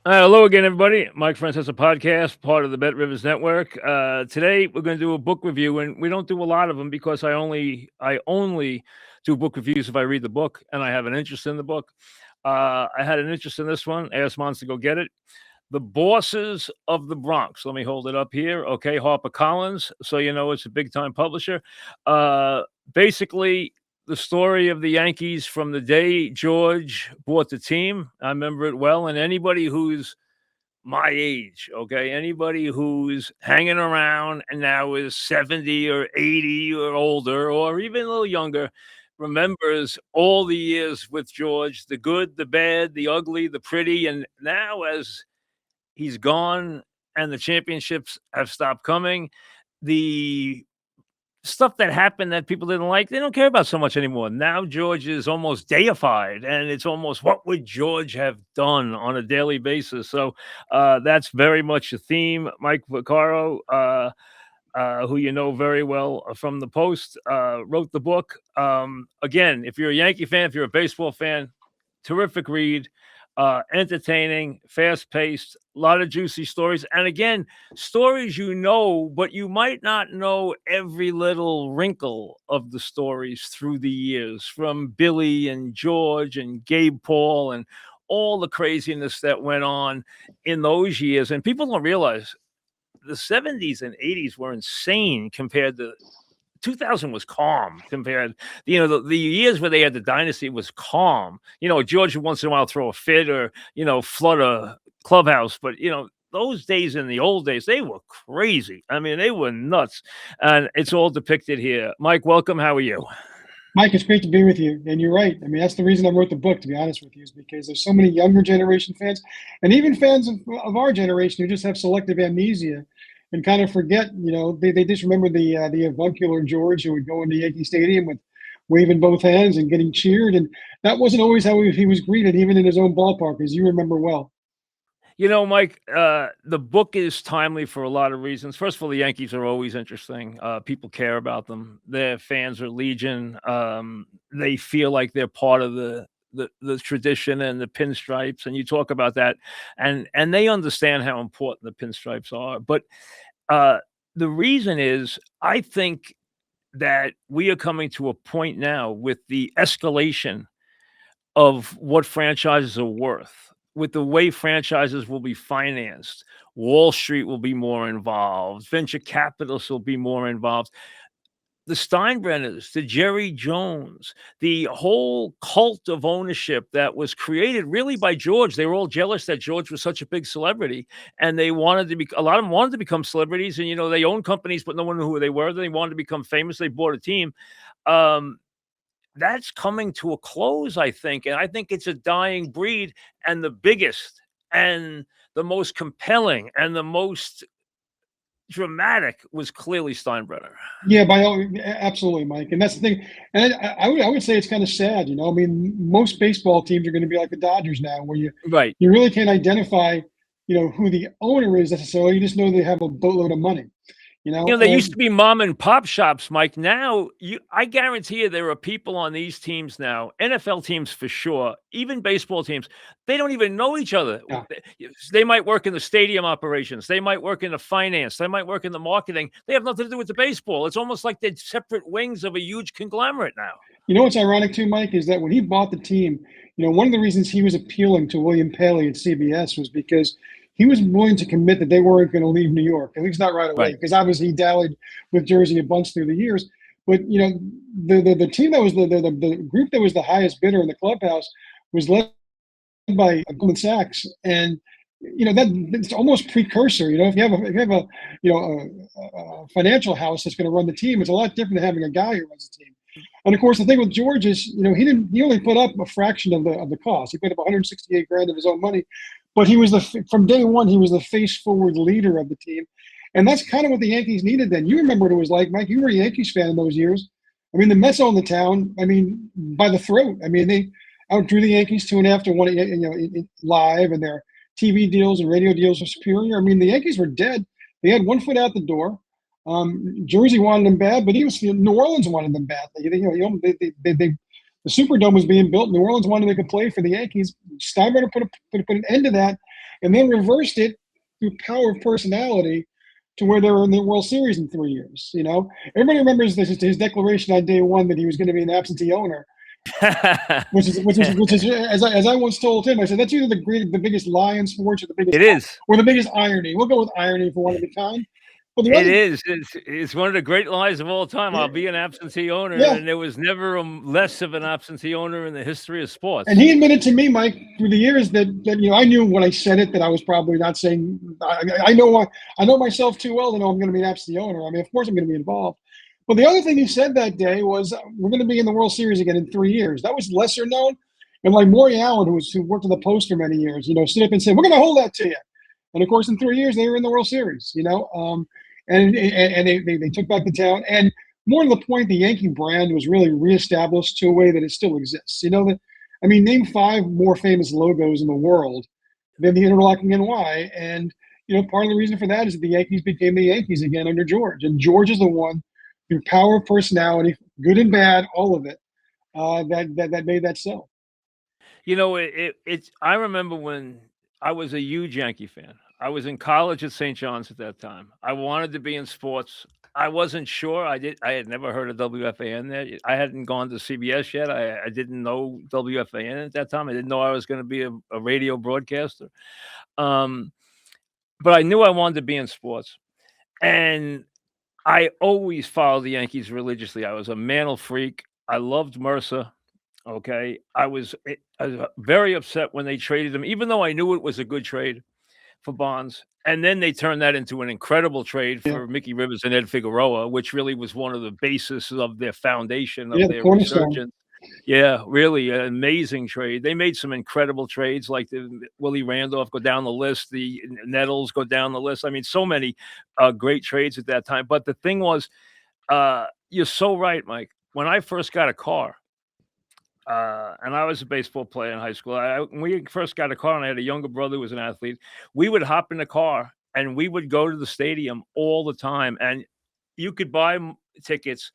Hello again, everybody. Mike Francesa podcast, part of the Bet Rivers Network. Today we're going to do a book review, and we don't do a lot of them because I only do book reviews if I read the book and I have an interest in the book. I had an interest in this one. Asked Mons to go get it. The Bosses of the Bronx. Let me hold it up here. Okay, HarperCollins. So you know it's a big time publisher. Basically, the story of the Yankees from the day George bought the team. I remember it well. And anybody who's my age, okay, anybody who's hanging around and now is 70 or 80 or older, or even a little younger, remembers all the years with George, the good, the bad, the ugly, the pretty. And now, as he's gone and the championships have stopped coming, the stuff that happened that people didn't like, they don't care about so much anymore. Now George is almost deified, and it's almost what would George have done on a daily basis. So that's very much a theme. Mike Vaccaro, who you know very well from the Post, wrote the book. Again, if you're a Yankee fan, if you're a baseball fan, terrific read. Entertaining, fast paced, a lot of juicy stories. And again, stories you know, but you might not know every little wrinkle of the stories through the years, from Billy and George and Gabe Paul and all the craziness that went on in those years. And people don't realize the 70s and 80s were insane compared to 2000 was calm compared, the years where they had the dynasty was calm. George would once in a while throw a fit or, flood a clubhouse. But, those days in the old days, they were crazy. I mean, they were nuts. And it's all depicted here. Mike, welcome. How are you? Mike, it's great to be with you. And you're right. I mean, that's the reason I wrote the book, to be honest with you, is because there's so many younger generation fans and even fans of our generation who just have selective amnesia and kind of forget, they just remember the avuncular George who would go into Yankee Stadium with waving both hands and getting cheered. And that wasn't always how he was greeted, even in his own ballpark, as you remember well. Mike, the book is timely for a lot of reasons. First of all, the Yankees are always interesting. People care about them. Their fans are legion. They feel like they're part of the tradition and the pinstripes. And you talk about that, and they understand how important the pinstripes are. But the reason is, I think that we are coming to a point now with the escalation of what franchises are worth, with the way franchises will be financed. Wall Street will be more involved. Venture capitalists will be more involved. The Steinbrenners, the Jerry Jones, the whole cult of ownership that was created really by George. They were all jealous that George was such a big celebrity, and they wanted to be. A lot of them wanted to become celebrities, and they owned companies, but no one knew who they were. They wanted to become famous. They bought a team. That's coming to a close, I think. And I think it's a dying breed. And the biggest and the most compelling and the most dramatic was clearly Steinbrenner. Yeah, absolutely, Mike. And that's the thing. And I would say it's kind of sad. I mean, most baseball teams are going to be like the Dodgers now, where you really can't identify, who the owner is necessarily. You just know they have a boatload of money. They used to be mom and pop shops, Mike. Now, I guarantee you there are people on these teams now, NFL teams for sure, even baseball teams, they don't even know each other. Yeah. They might work in the stadium operations. They might work in the finance. They might work in the marketing. They have nothing to do with the baseball. It's almost like they're separate wings of a huge conglomerate now. What's ironic too, Mike, is that when he bought the team, one of the reasons he was appealing to William Paley at CBS was because he was willing to commit that they weren't going to leave New York, at least not right away, because obviously he dallied with Jersey a bunch through the years. But the team that was the group that was the highest bidder in the clubhouse was led by Goldman Sachs, and that it's almost precursor. If you have a financial house that's going to run the team, it's a lot different than having a guy who runs the team. And of course, the thing with George is, he only put up a fraction of the cost. He put up $168,000 of his own money. But he was from day one, he was the face-forward leader of the team. And that's kind of what the Yankees needed then. You remember what it was like, Mike. You were a Yankees fan in those years. I mean, the Mets owned the town, by the throat. I mean, they outdrew the Yankees 2.5 to 1, live, and their TV deals and radio deals were superior. I mean, the Yankees were dead. They had one foot out the door. Jersey wanted them bad, but even New Orleans wanted them badly. The Superdome was being built. New Orleans wanted to make a play for the Yankees. Steinbrenner put an end to that. and then reversed it through power of personality to where they were in the World Series in 3 years. Everybody remembers his declaration on day one that he was going to be an absentee owner, which is as I once told him, I said that's either the biggest lie in sports or It is. the biggest irony. We'll go with irony for one of the kind. Well, it's one of the great lies of all time. I'll be an absentee owner, and there was never less of an absentee owner in the history of sports. And he admitted to me, Mike, through the years that I knew when I said it that I was probably not saying. I know myself too well to know I'm going to be an absentee owner. I mean, of course I'm going to be involved. But the other thing he said that day was we're going to be in the World Series again in 3 years. That was lesser known. And like Maury Allen, who worked at the Post for many years, stood up and said, "We're going to hold that to you." And of course, in 3 years they were in the World Series. And they took back the town. And more to the point, the Yankee brand was really reestablished to a way that it still exists. Name 5 more famous logos in the world than the interlocking NY. And, part of the reason for that is that the Yankees became the Yankees again under George. And George is the one, through power of personality, good and bad, all of it, that made that so. I remember when I was a huge Yankee fan. I was in college at St. John's at that time. I wanted to be in sports. I wasn't sure. I had never heard of WFAN there. I hadn't gone to CBS yet. I didn't know WFAN at that time. I didn't know I was going to be a radio broadcaster. But I knew I wanted to be in sports. And I always followed the Yankees religiously. I was a Mantle freak. I loved Mercer. Okay. I was very upset when they traded him, even though I knew it was a good trade for Bonds. And then they turned that into an incredible trade for Mickey Rivers and Ed Figueroa, which really was one of the basis of their foundation of their resurgence. Yeah, really an amazing trade. They made some incredible trades, like the Willie Randolph go down the list, the Nettles go down the list. I mean, so many great trades at that time. But the thing was, you're so right, Mike. When I first got a car, and I was a baseball player in high school. When we first got a car, and I had a younger brother who was an athlete, we would hop in the car and we would go to the stadium all the time. And you could buy tickets,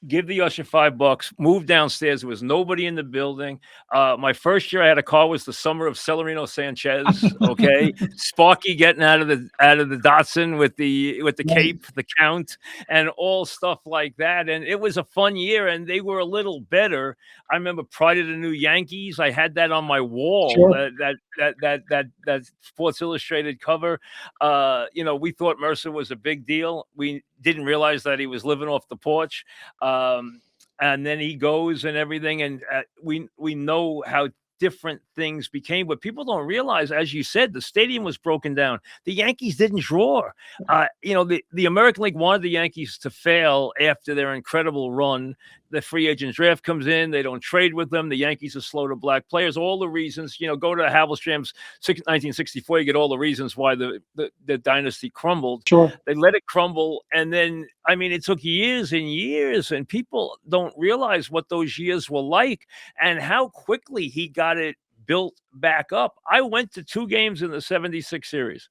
give the usher $5, move downstairs. There was nobody in the building. My first year I had a car was the summer of Celerino Sanchez. Okay, Sparky getting out of the Datsun with the cape, the count, and all stuff like that. And it was a fun year. And they were a little better. I remember Pride of the New Yankees. I had that on my wall. Sure. That Sports Illustrated cover. We thought Mercer was a big deal. We didn't realize that he was living off the porch. And then he goes and everything. And we know how different things became. But people don't realize, as you said, the stadium was broken down. The Yankees didn't draw. The American League wanted the Yankees to fail after their incredible run. The free agent draft comes in. They don't trade with them. The Yankees are slow to black players. All the reasons, go to Havelstram's 1964. You get all the reasons why the dynasty crumbled. Sure. They let it crumble. And then, it took years and years. And people don't realize what those years were like and how quickly he got it built back up. I went to 2 games in the 76 series.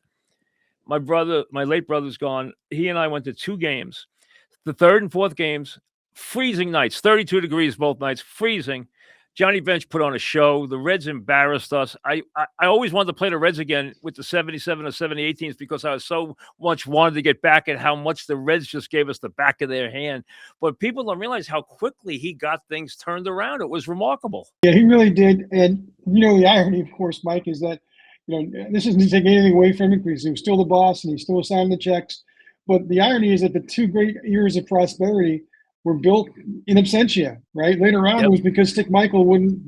My late brother's gone. He and I went to 2 games. The 3rd and 4th games, freezing nights, 32 degrees both nights, freezing. Johnny Bench put on a show. The Reds embarrassed us. I always wanted to play the Reds again with the 77 or 78 teams because I was so much wanted to get back at how much the Reds just gave us the back of their hand. But people don't realize how quickly he got things turned around. It was remarkable. Yeah, he really did. And, the irony, of course, Mike, is that, this isn't to take anything away from him because he was still the boss and he's still signing the checks. But the irony is that the 2 great years of prosperity were built in absentia, right? Later on, it was because Stick Michael wouldn't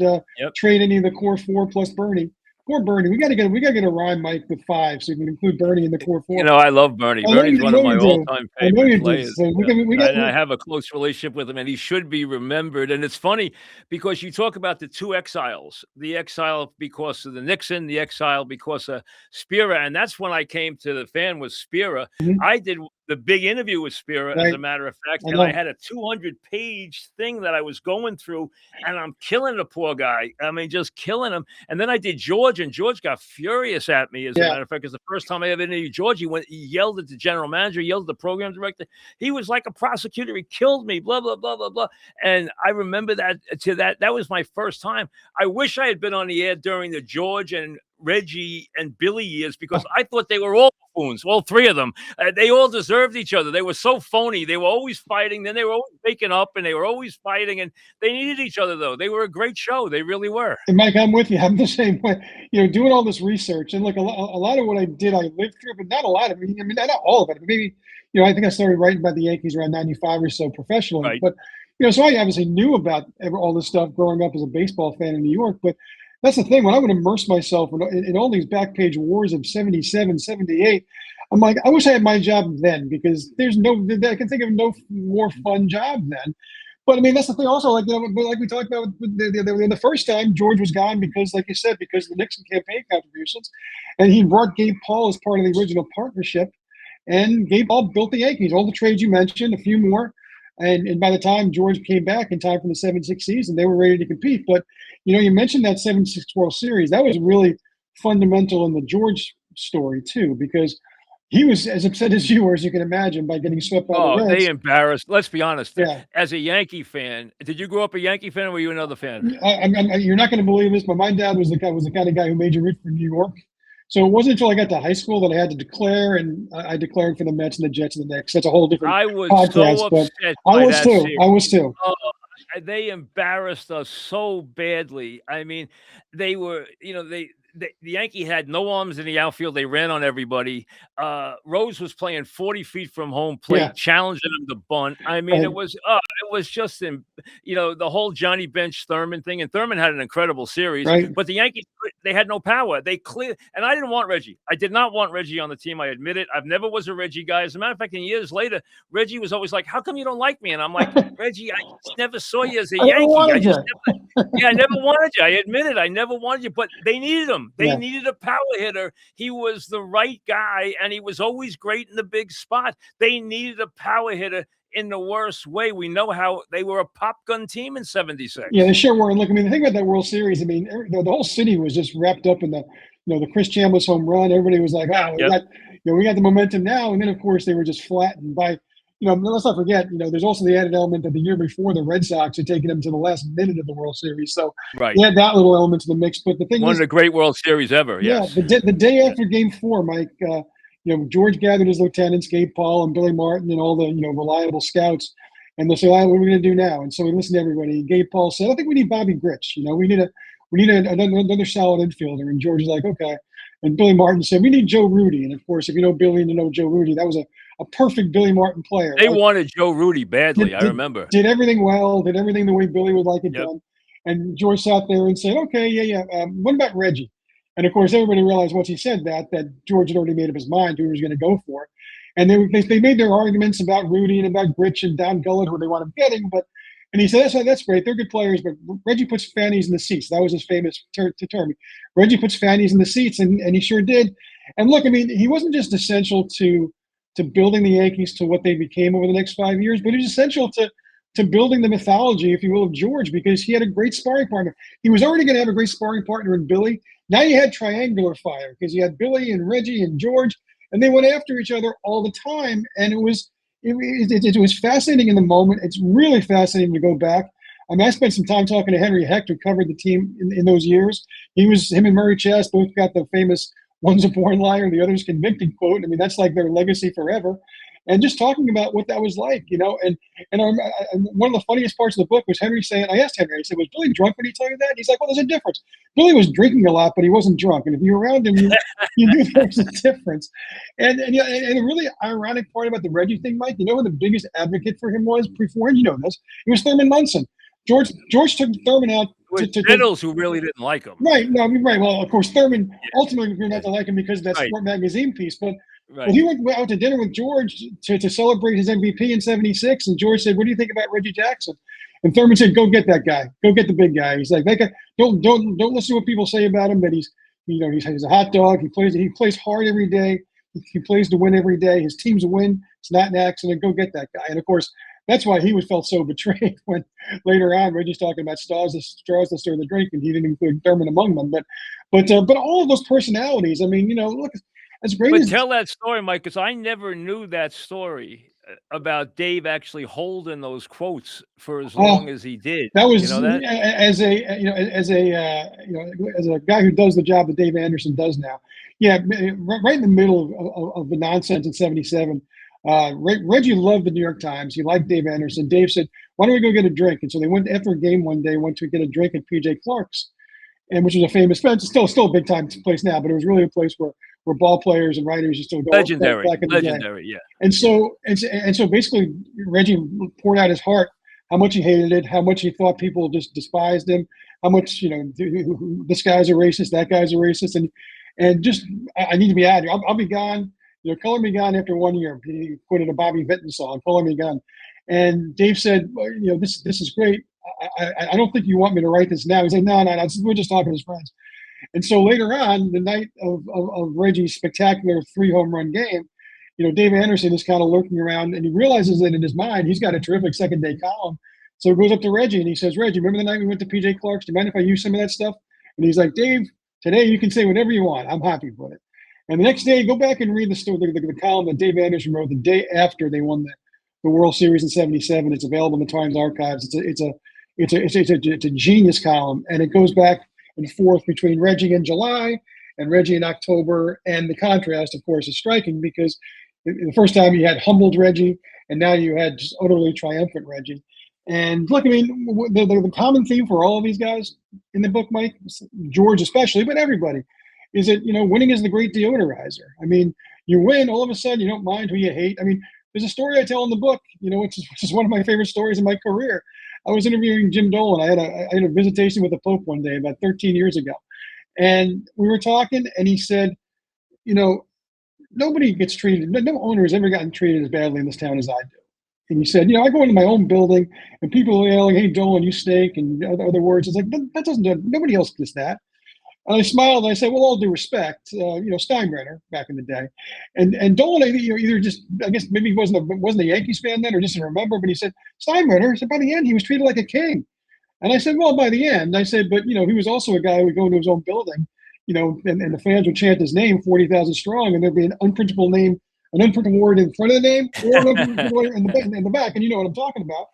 trade any of the core 4 plus Bernie. Poor Bernie. We got to get a rhyme, Mike, with 5, so we can include Bernie in the core 4. I love Bernie. Bernie's one of my all-time favorite players. So I have a close relationship with him, and he should be remembered. And it's funny because you talk about the 2 exiles, the exile because of the Nixon, the exile because of Spira. And that's when I came to the fan with Spira. Mm-hmm. I did the big interview with Spira, as a matter of fact, and I had a 200-page thing that I was going through, and I'm killing the poor guy. Just killing him. And then I did George, and George got furious at me, as a matter of fact, because the first time I ever interviewed George, he yelled at the general manager, yelled at the program director. He was like a prosecutor. He killed me, blah, blah, blah, blah, blah. And I remember that was my first time. I wish I had been on the air during the George and Reggie and Billy years because I thought they were all buffoons, all three of them. They all deserved each other. They were so phony. They were always fighting. Then they were always making up, and they were always fighting. And they needed each other, though. They were a great show. They really were. And Mike, I'm with you. I'm the same way. Doing all this research and look, a lot of what I did, I lived through, but not a lot of it. I mean, not all of it. But maybe, I think I started writing about the Yankees around '95 or so professionally. Right. But so I obviously knew about all this stuff growing up as a baseball fan in New York. But that's the thing. When I would immerse myself in all these back page wars of '77, '78, I'm like, I wish I had my job then because I can think of no more fun job then. But I mean, that's the thing. Also, like we talked about the first time, George was gone because, like you said, because of the Nixon campaign contributions, and he brought Gabe Paul as part of the original partnership, and Gabe Paul built the Yankees. All the trades you mentioned, a few more, and by the time George came back in time for the '76 season, they were ready to compete. But you mentioned that '76 World Series. That was really fundamental in the George story too, because he was as upset as you were, as you can imagine, by getting swept by the Reds. They embarrassed. Let's be honest. Yeah. As a Yankee fan, did you grow up a Yankee fan, or were you another fan? You're not going to believe this, but my dad was the kind of guy who made you root for New York. So it wasn't until I got to high school that I had to declare, and I declared for the Mets and the Jets and the Knicks. That's a whole different podcast. So upset. I was too. Oh, they embarrassed us so badly. I mean, they were, the Yankee had no arms in the outfield. They ran on everybody. Rose was playing 40 feet from home plate, challenging him to bunt. I mean, it was just the whole Johnny Bench Thurman thing. And Thurman had an incredible series, but the Yankees, they had no power. They cleared, and I didn't want Reggie. I did not want Reggie on the team. I admit it. I've never was a Reggie guy. As a matter of fact, years later, Reggie was always like, "How come you don't like me?" And I'm like, "Reggie, I just never saw you as a Yankee. I never wanted you. I admit it. I never wanted you." But they needed him. They needed a power hitter. He was the right guy, and he was always great in the big spot. They needed a power hitter in the worst way. We know how they were a pop gun team in '76. Yeah, they sure were. And look, I mean, the thing about that World Series, I mean, the whole city was just wrapped up in the Chris Chambliss home run. Everybody was like, we got the momentum now. And then, of course, they were just flattened by let's not forget, there's also the added element that the year before the Red Sox had taken them to the last minute of the World Series. So they had that little element to the mix. But the thing One of the great World Series ever. Yes. Yeah. The day after Game 4, Mike, George gathered his lieutenants, Gabe Paul and Billy Martin and all the, reliable scouts. And they said, what are we going to do now? And so we listened to everybody. Gabe Paul said, I think we need Bobby Grich. We need another solid infielder. And George is like, okay. And Billy Martin said, we need Joe Rudy. And of course, if you know Billy and you know Joe Rudy, that was a perfect Billy Martin player. They wanted Joe Rudy badly, I remember. Did everything well, did everything the way Billy would like it done. And George sat there and said, okay, what about Reggie? And of course, everybody realized once he said that George had already made up his mind who he was going to go for. And they made their arguments about Rudy and about Grich and Don Gullett, who they wound up getting. And he said, that's great. They're good players, but Reggie puts fannies in the seats. That was his famous term. Reggie puts fannies in the seats, and he sure did. And look, I mean, he wasn't just essential to building the Yankees to what they became over the next 5 years, but he was essential to building the mythology, if you will, of George, because he had a great sparring partner. He was already going to have a great sparring partner in Billy. Now you had triangular fire because you had Billy and Reggie and George, and they went after each other all the time. And it was fascinating in the moment. It's really fascinating to go back. I mean, I spent some time talking to Henry Hecht, who covered the team in those years. Him and Murray Chess both got the famous "one's a born liar, the other's convicted" quote. I mean, that's like their legacy forever. And just talking about what that was like, and one of the funniest parts of the book was Henry saying, I asked Henry, I said, was Billy drunk when he told you that? He's like, well, there's a difference. Billy was drinking a lot, but he wasn't drunk. And if you were around him, you knew there was a difference. And a really ironic part about the Reggie thing, Mike, who the biggest advocate for him was beforehand? You know this. It was Thurman Munson. George took Thurman out. It was Nettles who really didn't like him. Right. No, I mean, right. Well, of course, Thurman ultimately grew not to like him because of that Sport magazine piece. But well, he went out to dinner with George to celebrate his MVP in '76. And George said, what do you think about Reggie Jackson? And Thurman said, go get that guy. Go get the big guy. He's like, don't listen to what people say about him, but he's a hot dog. He plays hard every day. He plays to win every day. His teams win. It's not an accident. Go get that guy. And of course, that's why he felt so betrayed when later on Reggie's talking about straws that stir the drink, and he didn't include Thurman among them. But all of those personalities. I mean, look, as great. But tell that story, Mike, because I never knew that story. about Dave actually holding those quotes for as long Oh, as he did. that You was know that? as a as a guy who does the job that Dave Anderson does now. Yeah, right in the middle of the nonsense in '77. Reggie loved the New York Times. He liked Dave Anderson. Dave said, "Why don't we go get a drink?" And so they went after a game one day. Went to get a drink at PJ Clark's, and which was a famous place. It's still a big time place now, but it was really a place where ball players and writers used to go Legendary, back in the day. legendary. Yeah, And yeah. so basically, Reggie poured out his heart, how much he hated it, how much he thought people just despised him, how much this guy's a racist, that guy's a racist, and just I need to be out of here. I'll be gone. Color me gone after 1 year. He quoted a Bobby Vinton song, "Color me gone." And Dave said, well, this is great. I don't think you want me to write this now. He said, no, we're just talking as friends. And so later on, the night of Reggie's spectacular 3 home run game, Dave Anderson is kind of lurking around, and he realizes that in his mind he's got a terrific second day column. So he goes up to Reggie and he says, "Reggie, remember the night we went to PJ Clark's? Do you mind if I use some of that stuff?" And he's like, "Dave, today you can say whatever you want. I'm happy with it." And the next day, go back and read the story, the column that Dave Anderson wrote the day after they won the World Series in '77. It's available in the Times archives. It's a genius column, and it goes back and forth between Reggie in July and Reggie in October. And the contrast, of course, is striking because the first time you had humbled Reggie, and now you had just utterly triumphant Reggie. And look, I mean, the common theme for all of these guys in the book, Mike, George especially, but everybody, is that winning is the great deodorizer. I mean, you win, all of a sudden you don't mind who you hate. I mean, there's a story I tell in the book, which is one of my favorite stories in my career. I was interviewing Jim Dolan. I had a visitation with the Pope one day about 13 years ago, and we were talking, and he said, nobody gets treated. No owner has ever gotten treated as badly in this town as I do. And he said, I go into my own building, and people are yelling, "Hey, Dolan, you stink," and other words. It's like that doesn't. Nobody else gets that. And I smiled and I said, "Well, all due respect, Steinbrenner back in the day," and Dolan either just, I guess maybe he wasn't a Yankees fan then or just didn't remember, but he said Steinbrenner. He said by the end he was treated like a king. And I said, "Well, by the end," I said, "but he was also a guy who would go into his own building, and the fans would chant his name 40,000 strong, and there'd be an unprintable word in front of the name or an unprintable word in the back, and you know what I'm talking about."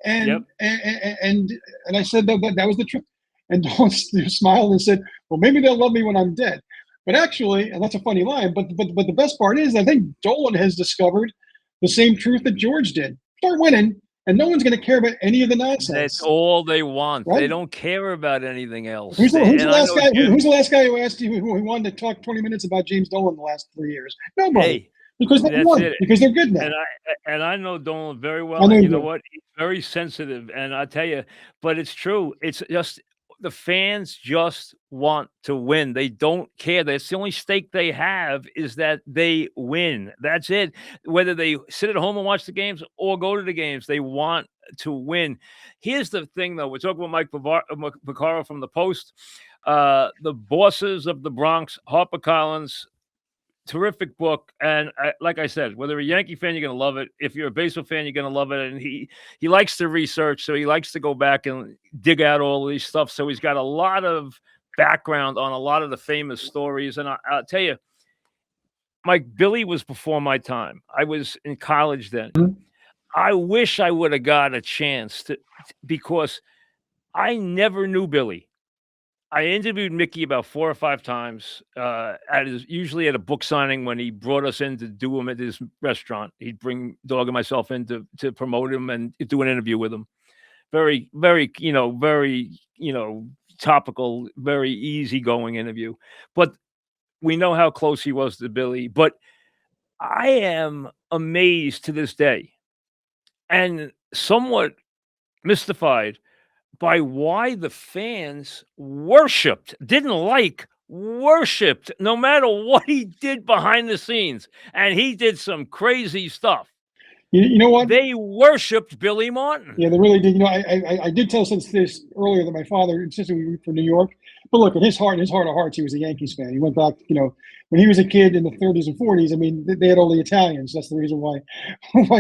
Yep. And I said that was the truth. And Dolan smiled and said, "Well, maybe they'll love me when I'm dead." But actually, and that's a funny line, but the best part is I think Dolan has discovered the same truth that George did. Start winning, and no one's going to care about any of the That's nonsense, all they want. right? They don't care about anything else. Who's the, who's the And I last know guy? Jim. Who's the last guy who asked you who wanted to talk 20 minutes about James Dolan the last 3 years? Nobody, Hey, because they that's won, it. because they're good now. And I know Dolan very I well, know and you you know do. what? He's very sensitive, and I tell you, but it's true. It's just the fans just want to win. They don't care. That's the only stake they have is that they win. That's it. Whether they sit at home and watch the games or go to the games, they want to win. Here's the thing, though. We're talking about Mike Vaccaro from the Post. The Bosses of the Bronx, HarperCollins. Terrific book, and like I said, whether you're a Yankee fan, you're gonna love it. If you're a baseball fan, you're gonna love it. And he likes to research, so he likes to go back and dig out all of these stuff. So he's got a lot of background on a lot of the famous stories. And I'll tell you, Mike, Billy was before my time. I was in college then. I wish I would have got a chance because I never knew Billy. I interviewed Mickey about 4 or 5 times, usually at a book signing when he brought us in to do him at his restaurant. He'd bring Dog and myself in to promote him and do an interview with him. Very, very, topical, very easygoing interview. But we know how close he was to Billy. But I am amazed to this day and somewhat mystified by why the fans worshipped no matter what he did behind the scenes. And he did some crazy stuff. You know what? They worshipped Billy Martin. Yeah, they really did. I did tell this earlier that my father insisted we root for New York. But look, in his heart of hearts, he was a Yankees fan. He went back, when he was a kid in the 30s and 40s. I mean, they had all the Italians. That's the reason why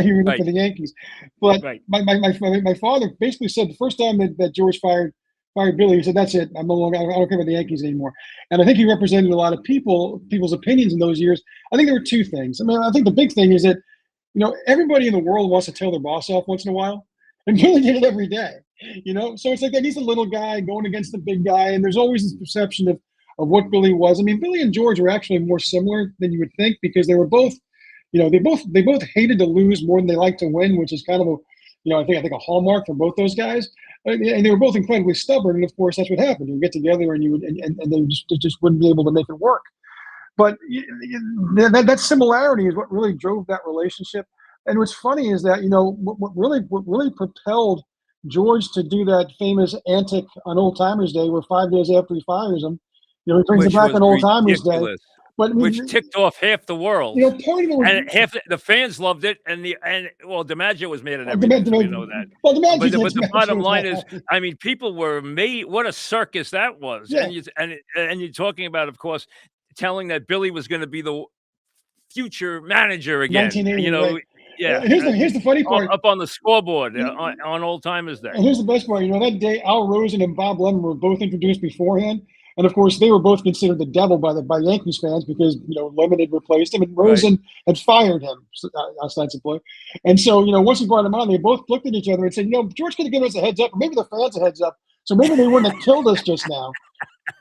he rooted for the Yankees. But Right. my father basically said the first time that George fired Billy, he said, "That's it. I don't care about the Yankees anymore." And I think he represented a lot of people's opinions in those years. I think there were two things. I mean, I think the big thing is that everybody in the world wants to tell their boss off once in a while, and Billy did it every day. So it's like that he's a little guy going against the big guy, and there's always this perception of what Billy was. I mean, Billy and George were actually more similar than you would think because they were both, they both hated to lose more than they liked to win, which is kind of I think a hallmark for both those guys. And they were both incredibly stubborn, and of course that's what happened. You get together and they just wouldn't be able to make it work. But that similarity is what really drove that relationship. And what's funny is that what really propelled George to do that famous antic on Old Timers Day, where 5 days after he fires him, he brings him back on Old Timers Day. But which ticked off half the world. Part of it was, and half the fans loved it, and DiMaggio was mad at everything. We know that. Well, but the bottom line is, I mean, people were amazed. What a circus that was! Yeah. And you're talking about, of course, telling that Billy was going to be the future manager again. 1980, right. Yeah. Here's the funny part. Up on the scoreboard on Old Timers Day. And here's the best part. That day, Al Rosen and Bob Lemon were both introduced beforehand. And of course, they were both considered the devil by Yankees fans because Lemon had replaced him and Rosen had fired him ostensibly. And so once he brought him on, they both looked at each other and said, George could have given us a heads up, or maybe the fans a heads up, so maybe they wouldn't have killed us just now.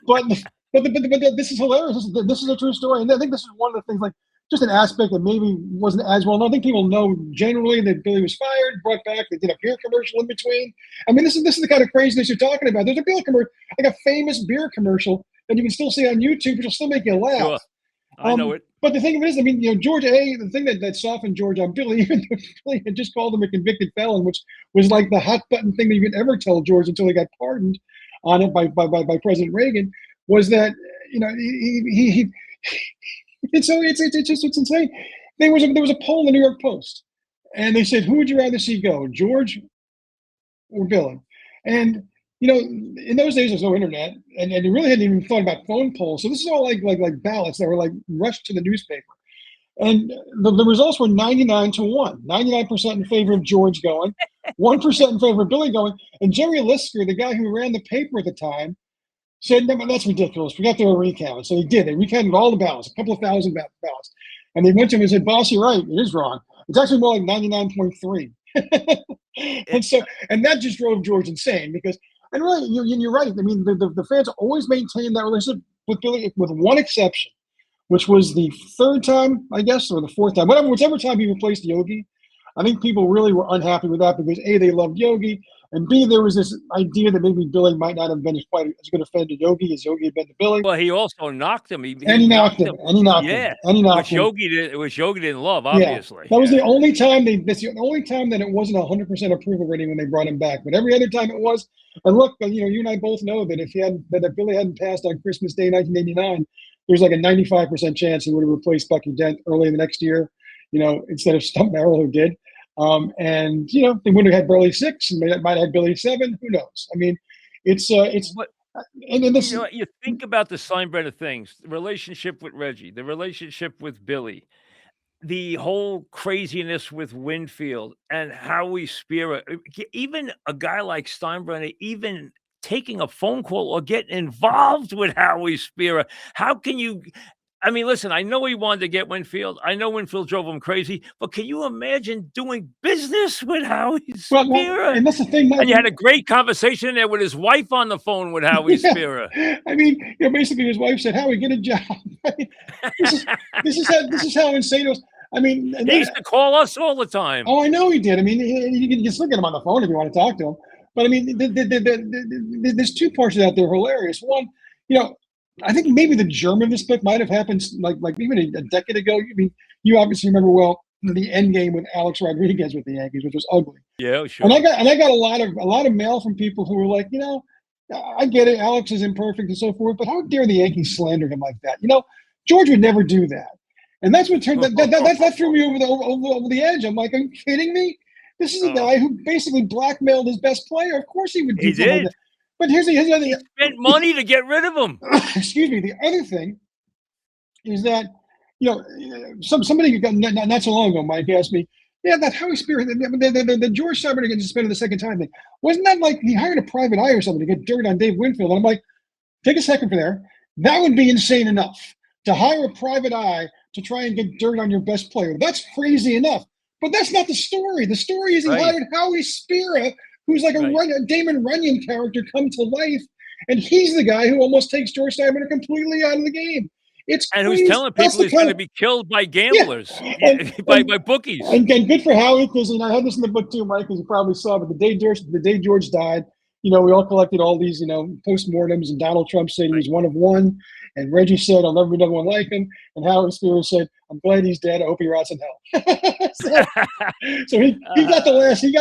But this is hilarious. This is a true story, and I think this is one of the things, like just an aspect that maybe wasn't as well known. I think people know generally that Billy was fired, brought back. They did a beer commercial in between. I mean, this is the kind of craziness you're talking about. There's a beer commercial, like a famous beer commercial that you can still see on YouTube, which will still make you laugh. Sure. I know it. But the thing of it is, I mean, George the thing that softened George on Billy, even though Billy had just called him a convicted felon, which was like the hot button thing that you could ever tell George until he got pardoned on it by President Reagan, was that he it's insane. There was a poll in the New York Post, and they said, who would you rather see go, George or Billy? And in those days there's no internet, and they really hadn't even thought about phone polls. So this is all like ballots that were like rushed to the newspaper. And the results were 99-1, 99% in favor of George going, 1% in favor of Billy going. And Jerry Lisker, the guy who ran the paper at the time, said, no, that's ridiculous. We got to do a recount. So they did. They recounted all the ballots, a couple of thousand ballots. And they went to him and said, boss, you're right. It is wrong. It's actually more like 99.3. And that just drove George insane because, and really, you're right. I mean, the fans always maintained that relationship with Billy, with one exception, which was the third time, I guess, or the fourth time, whichever time he replaced Yogi. I think people really were unhappy with that because A, they loved Yogi, and B, there was this idea that maybe Billy might not have been quite as good a fan to Yogi as Yogi had been to Billy. Well, he also knocked him. He knocked him. Which Yogi didn't love, obviously. Yeah. That was the only time that's the only time that it wasn't 100% approval rating when they brought him back. But every other time it was. And look, you and I both know that if Billy hadn't passed on Christmas Day 1989, there's like a 95% chance he would have replaced Bucky Dent early in the next year, instead of Stump Merrill, who did. And they would have had Billy 6, and they might have had Billy 7. Who knows? I mean, it's. And this, you think about the Steinbrenner things, the relationship with Reggie, the relationship with Billy, the whole craziness with Winfield and Howie Spira. Even a guy like Steinbrenner, even taking a phone call or getting involved with Howie Spira. How can you? I mean, listen, I know he wanted to get Winfield. I know Winfield drove him crazy, but can you imagine doing business with Howie Spira? Well, and that's the thing. And you had a great conversation there with his wife on the phone with Howie Spira. I mean, basically his wife said, Howie, get a job. This is how insane it was. I mean, he used to call us all the time. Oh, I know he did. I mean, you can just look at him on the phone if you want to talk to him. But I mean, there's two parts of that that are hilarious. One, I think maybe the germ of this book might have happened like even a decade ago. I mean, you obviously remember well the end game with Alex Rodriguez with the Yankees, which was ugly. Yeah, sure. And I got a lot of mail from people who were like, I get it, Alex is imperfect and so forth, but how dare the Yankees slander him like that? George would never do that. And that's what turned that threw me over the edge. I'm like, are you kidding me? This is a guy who basically blackmailed his best player. Of course he would do something like that. But here's the other thing. Spent money to get rid of him. Excuse me. The other thing is that, somebody not so long ago, Mike, asked me, that Howie Spira, the George Steinbrenner getting suspended the second time thing, wasn't that like he hired a private eye or something to get dirt on Dave Winfield? And I'm like, take a second for there. That would be insane enough to hire a private eye to try and get dirt on your best player. That's crazy enough. But that's not the story. The story is he Right. hired Howie Spira, who's like Right. a Damon Runyon character come to life, and he's the guy who almost takes George Steinbrenner completely out of the game. It's And who's crazy. telling That's people the he's gonna kind. be killed by Yeah, gamblers, and by bookies. and good for Howie, because I had this in the book too, Mike, as you probably saw. But the day George died, we all collected all these postmortems, and Donald Trump said he Right. was one of one, and Reggie said I'll never be another one like him, and Howard Spears said I'm glad he's dead. I hope he rots in hell. so he got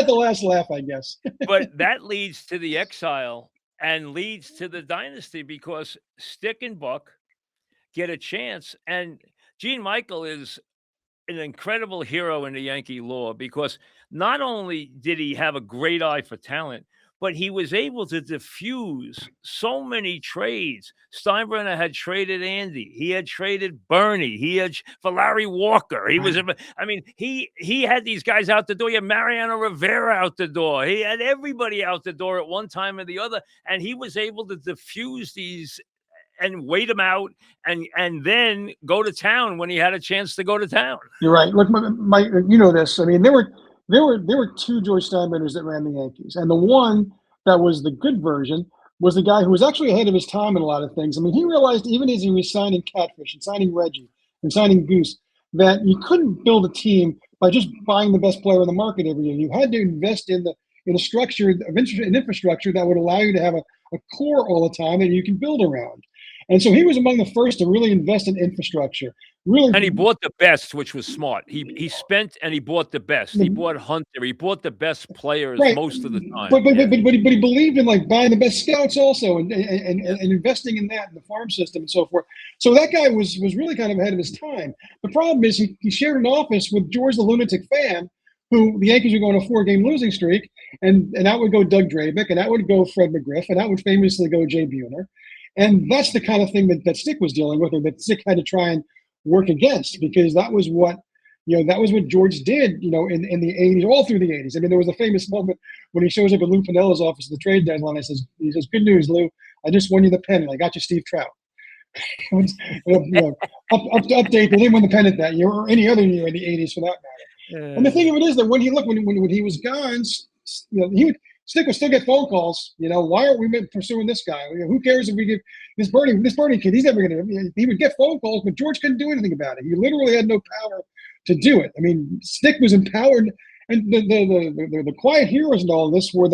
the last laugh, I guess. But that leads to the exile and leads to the dynasty because Stick and Buck get a chance, and Gene Michael is an incredible hero in the Yankee lore because not only did he have a great eye for talent, but he was able to diffuse so many trades. Steinbrenner had traded Andy, he had traded Bernie, he had for Larry Walker. He was, I mean, he had these guys out the door. He had Mariano Rivera out the door. He had everybody out the door at one time or the other, and he was able to diffuse these and wait him out and then go to town when he had a chance to go to town. You're right. Look, Mike, you know this. I mean, there were two George Steinbrenners that ran the Yankees, and the one that was the good version was the guy who was actually ahead of his time in a lot of things. I mean, he realized even as he was signing Catfish and signing Reggie and signing Goose that you couldn't build a team by just buying the best player in the market every year. You had to invest in a structure of infrastructure that would allow you to have a core all the time that you can build around. And so he was among the first to really invest in infrastructure. Really, and he bought the best, which was smart. He spent and he bought the best. He bought Hunter. He bought the best players right. most of the time. But he believed in like buying the best scouts also and investing in that in the farm system and so forth. So that guy was really kind of ahead of his time. The problem is he shared an office with George the lunatic fan, who the Yankees were going a 4-game losing streak, and out would go Doug Drabick, and out would go Fred McGriff, and out would famously go Jay Buhner. And that's the kind of thing that Stick was dealing with, or that Stick had to try and work against, because that was what George did, in the 80s, all through the 80s. I mean, there was a famous moment when he shows up at Lou Pinilla's office at the trade deadline. He says, "Good news, Lou. I just won you the pennant. I got you Steve Trout." Update, they didn't win the pennant that year or any other year in the 80s for that matter. And the thing of it is that when he was gone, Stick would still get phone calls. Why aren't we pursuing this guy? Who cares if we give this Bernie kid? He's never going to. He would get phone calls, but George couldn't do anything about it. He literally had no power to do it. I mean, Stick was empowered, and the quiet heroes in all of this were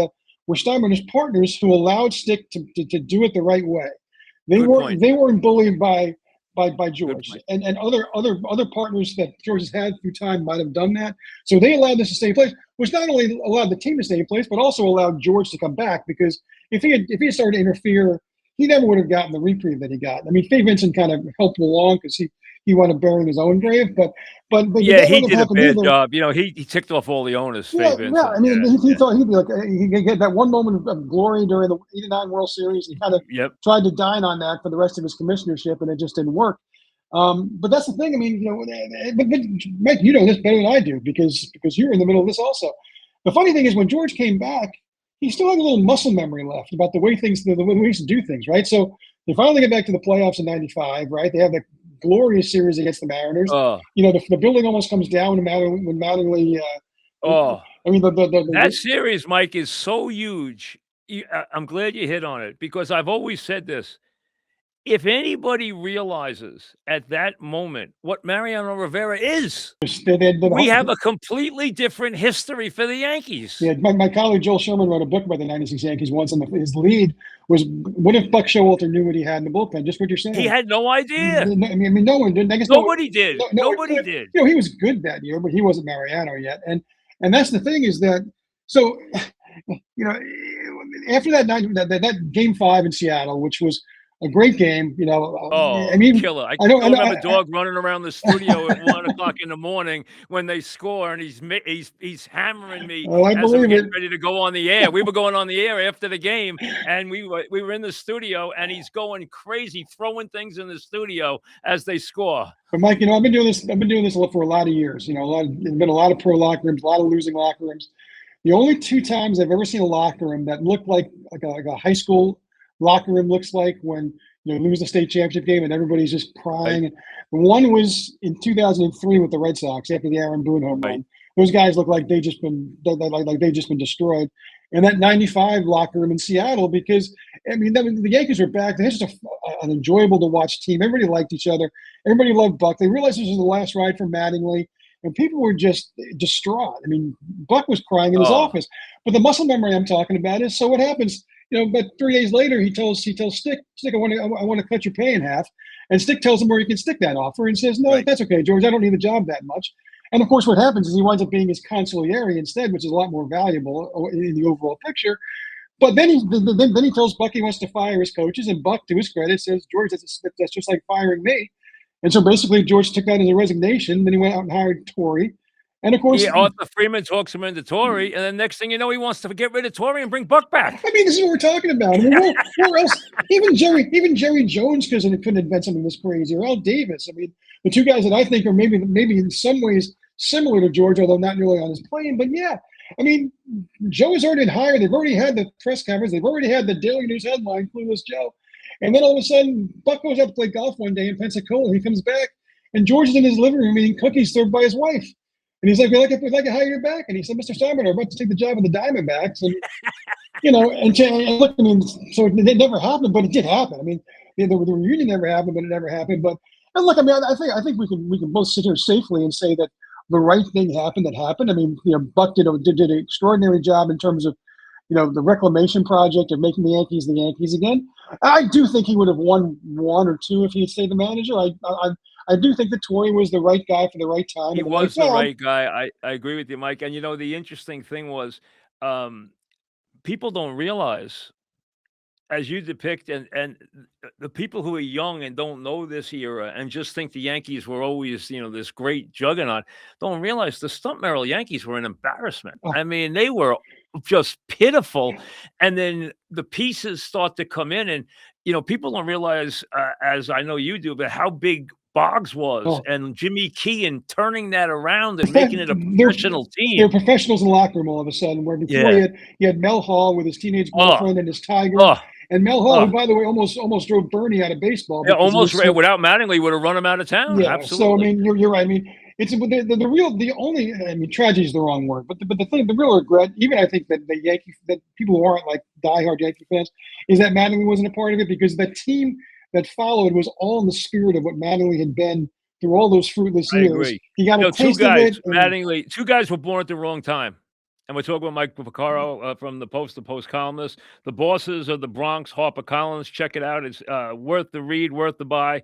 Steinbrenner's partners who allowed Stick to do it the right way. They weren't bullied by George, and other partners that George has had through time might have done that. So they allowed this to stay in place, which not only allowed the team to stay in place, but also allowed George to come back. Because if he had started to interfere, he never would have gotten the reprieve that he got. I mean, Faye Vincent kind of helped him along because he wound up burying his own grave. But yeah, he did a bad job. He ticked off all the owners. Faye Vincent. Yeah. I mean, he thought he'd be like he could get that one moment of glory during the '89 World Series. He kind of tried to dine on that for the rest of his commissionership, and it just didn't work. But that's the thing. I mean, but Mike, you know this better than I do because you're in the middle of this also. The funny thing is, when George came back, he still had a little muscle memory left about the way we used to do things, right? So they finally get back to the playoffs in '95, right? They have the glorious series against the Mariners. The building almost comes down when Mattingly. I mean, that series, Mike, is so huge. I'm glad you hit on it because I've always said this. If anybody realizes at that moment what Mariano Rivera is, we have a completely different history for the Yankees. Yeah, my colleague Joel Sherman wrote a book about the '96 Yankees once, and his lead was, "What if Buck Showalter knew what he had in the bullpen?" Just what you're saying. He had no idea. I mean, no one did. I guess nobody did. Nobody did. He was good that year, but he wasn't Mariano yet. And that's the thing is that after that Game 5 in Seattle, which was a great game, killer. I don't have a dog running around the studio at 1:00 in the morning when they score, and he's hammering me as we're getting ready to go on the air. We were going on the air after the game, and we were in the studio, and he's going crazy, throwing things in the studio as they score. But Mike, I've been doing this for a lot of years. There's been a lot of pro locker rooms, a lot of losing locker rooms. The only two times I've ever seen a locker room that looked like a high school locker room looks like when lose the state championship game and everybody's just crying. Right. One was in 2003 with the Red Sox after the Aaron Boone home run, those guys look like like they just been destroyed. And that '95 locker room in Seattle, because I mean the Yankees were back. They're just an enjoyable to watch team. Everybody liked each other. Everybody loved Buck. They realized this was the last ride for Mattingly, and people were just distraught. I mean, Buck was crying in his Oh, office. But the muscle memory I'm talking about is, so what happens? But 3 days later, he tells Stick, I want to cut your pay in half. And Stick tells him where he can stick that offer and says, no, right. that's okay, George. I don't need the job that much. And of course, what happens is he winds up being his consigliere instead, which is a lot more valuable in the overall picture. But then he tells Buck he wants to fire his coaches, and Buck, to his credit, says, George, that's just like firing me. And so basically, George took that as a resignation. Then he went out and hired Torrey. And of course, Yeah, Arthur Freeman talks him into Torrey, and then next thing you know, he wants to get rid of Torrey and bring Buck back. I mean, this is what we're talking about. I mean, where else? Even Jerry Jones couldn't invent something this crazy, or Al Davis. I mean, the two guys that I think are maybe in some ways similar to George, although not really on his plane. But yeah, I mean, Joe's already hired. They've already had the press conference. They've already had the Daily News headline, "Clueless Joe," and then all of a sudden, Buck goes out to play golf one day in Pensacola. He comes back, and George is in his living room eating cookies served by his wife. And he's like, we'd like to hire you back. And he said, Mr. Steinbrenner, I'm about to take the job of the Diamondbacks. And, and look, I mean, so it never happened, but it did happen. I mean, the reunion never happened, but it never happened. But, and look, I mean, I think we can both sit here safely and say that the right thing happened that happened. I mean, Buck did an extraordinary job in terms of, the reclamation project of making the Yankees again. I do think he would have won one or two if he had stayed the manager. I do think that Torrey was the right guy for the right time. He was the right guy. I agree with you, Mike. And the interesting thing was, people don't realize, as you depict, and the people who are young and don't know this era and just think the Yankees were always, this great juggernaut, don't realize the Stump Merrill Yankees were an embarrassment. Oh. I mean, they were just pitiful. And then the pieces start to come in, and people don't realize, as I know you do, but how big Boggs was, and Jimmy Key, and turning that around and making it a professional team. They're professionals in the locker room all of a sudden, where before you had Mel Hall with his teenage girlfriend and his tiger. And Mel Hall, who, by the way, almost drove Bernie out of baseball. Yeah, almost without Mattingly would have run him out of town. Yeah, absolutely. So I mean, you're right. I mean, it's the only. I mean, tragedy is the wrong word, but the real regret, even I think that that people who aren't like diehard Yankee fans, is that Mattingly wasn't a part of it, because the team that followed was all in the spirit of what Mattingly had been through all those fruitless years. Agree. He got a taste of it. Mattingly, two guys were born at the wrong time. And we're talking about Mike Vaccaro from the Post to Post columnist. The Bosses of the Bronx, HarperCollins. Check it out. It's worth the read, worth the buy.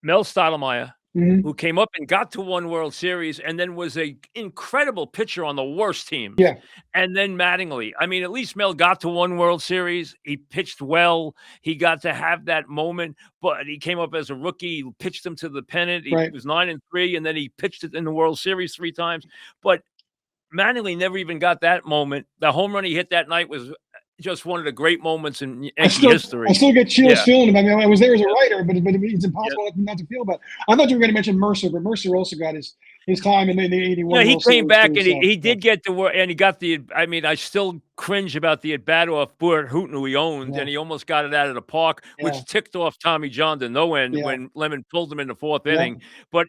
Mel Stottlemyre, who came up and got to one World Series and then was an incredible pitcher on the worst teams. Yeah. And then Mattingly. I mean, at least Mel got to one World Series. He pitched well. He got to have that moment, but he came up as a rookie. He pitched him to the pennant. He was 9-3, and then he pitched it in the World Series 3 times. But Mattingly never even got that moment. The home run he hit that night was just one of the great moments in Yankee history. I still get chills feeling him. I mean, I was there as a writer, but it's impossible not to feel about it. I thought you were going to mention Mercer, but Mercer also got his time in the 81. Yeah, he came back, and he did get to work, and he got the. I mean, I still cringe about the at-bat off Burt Hooton, who he owned, and he almost got it out of the park, which ticked off Tommy John to no end when Lemon pulled him in the 4th inning. But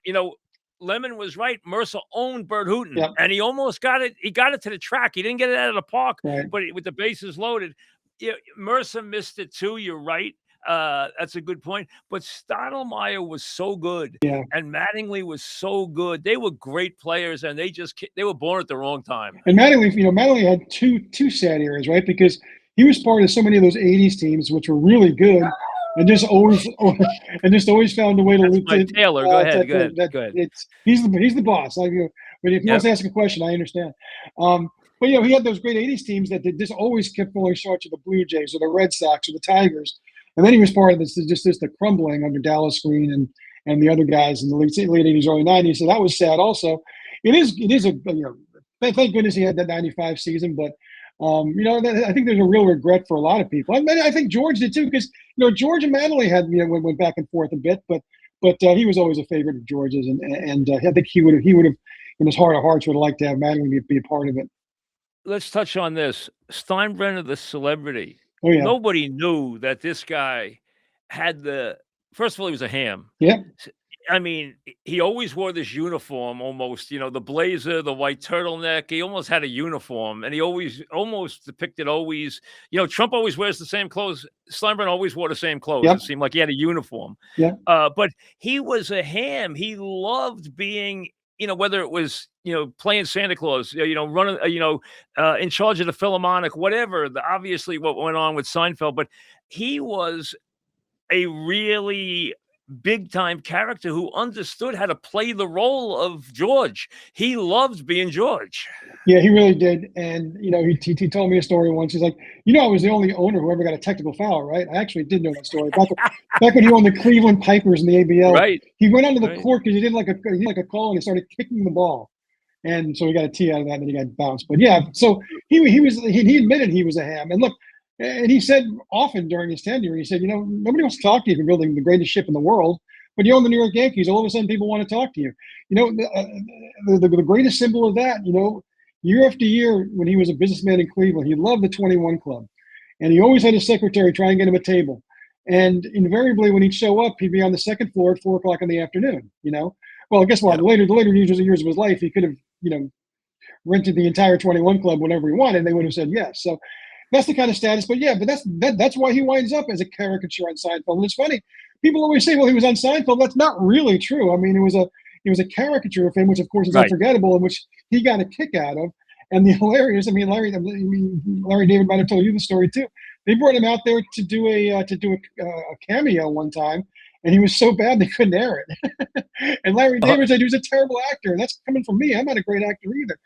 Lemon was right. Mercer owned Burt Hooton, and he almost got it. He got it to the track. He didn't get it out of the park, but with the bases loaded, Mercer missed it too. You're right. That's a good point. But Stottlemyre was so good, and Mattingly was so good. They were great players, and they were born at the wrong time. And Mattingly had two sad areas, right? Because he was part of so many of those '80s teams, which were really good. And just always found a way to lose it. Taylor, go ahead. Go ahead. He's the boss. Like, but if he wants to ask a question, I understand. But he had those great '80s teams that just always kept falling short to the Blue Jays or the Red Sox or the Tigers. And then he was part of the crumbling under Dallas Green and the other guys in the late '80s, early '90s. So that was sad. Also, it is a thank goodness he had that '95 season, but. I think there's a real regret for a lot of people. I think George did too, because George and Mattingly had went back and forth a bit, but he was always a favorite of George's, and I think he would have in his heart of hearts would have liked to have Mattingly be a part of it. Let's touch on this. Steinbrenner, the celebrity. Oh yeah. Nobody knew that this guy had first of all, he was a ham. Yeah. I mean, he always wore this uniform almost, the blazer, the white turtleneck. He almost had a uniform, and he almost depicted Trump always wears the same clothes. Steinbrenner always wore the same clothes. Yep. It seemed like he had a uniform. Yeah. But he was a ham. He loved being, whether it was, playing Santa Claus, running, in charge of the Philharmonic, whatever, obviously what went on with Seinfeld, but he was a really big time character who understood how to play the role of George. He loved being George. Yeah, he really did. And, he told me a story once. He's like, I was the only owner who ever got a technical foul, right? I actually did know that story. Back when he owned the Cleveland Pipers in the ABL, right. He went onto the court because he didn't like a call, and he started kicking the ball. And so he got a tee out of that, and then he got bounced. But yeah, so he admitted he was a ham. And look, and he said often during his tenure, he said, nobody wants to talk to you if you're building the greatest ship in the world, but you own the New York Yankees. All of a sudden, people want to talk to you. The greatest symbol of that, year after year, when he was a businessman in Cleveland, he loved the 21 Club. And he always had his secretary try and get him a table. And invariably, when he'd show up, he'd be on the second floor at 4 o'clock in the afternoon, Well, guess what? Yeah. The later years of his life, he could have, rented the entire 21 Club whenever he wanted, and they would have said yes. So that's the kind of status. But yeah, that's why he winds up as a caricature on Seinfeld. And it's funny, people always say, well, he was on Seinfeld. That's not really true. I mean, it was a caricature of him, which of course is unforgettable, and which he got a kick out of. And the hilarious, Larry David might have told you the story too. They brought him out there to do a cameo one time, and he was so bad they couldn't air it. And Larry David said he was a terrible actor, and that's coming from me. I'm not a great actor either.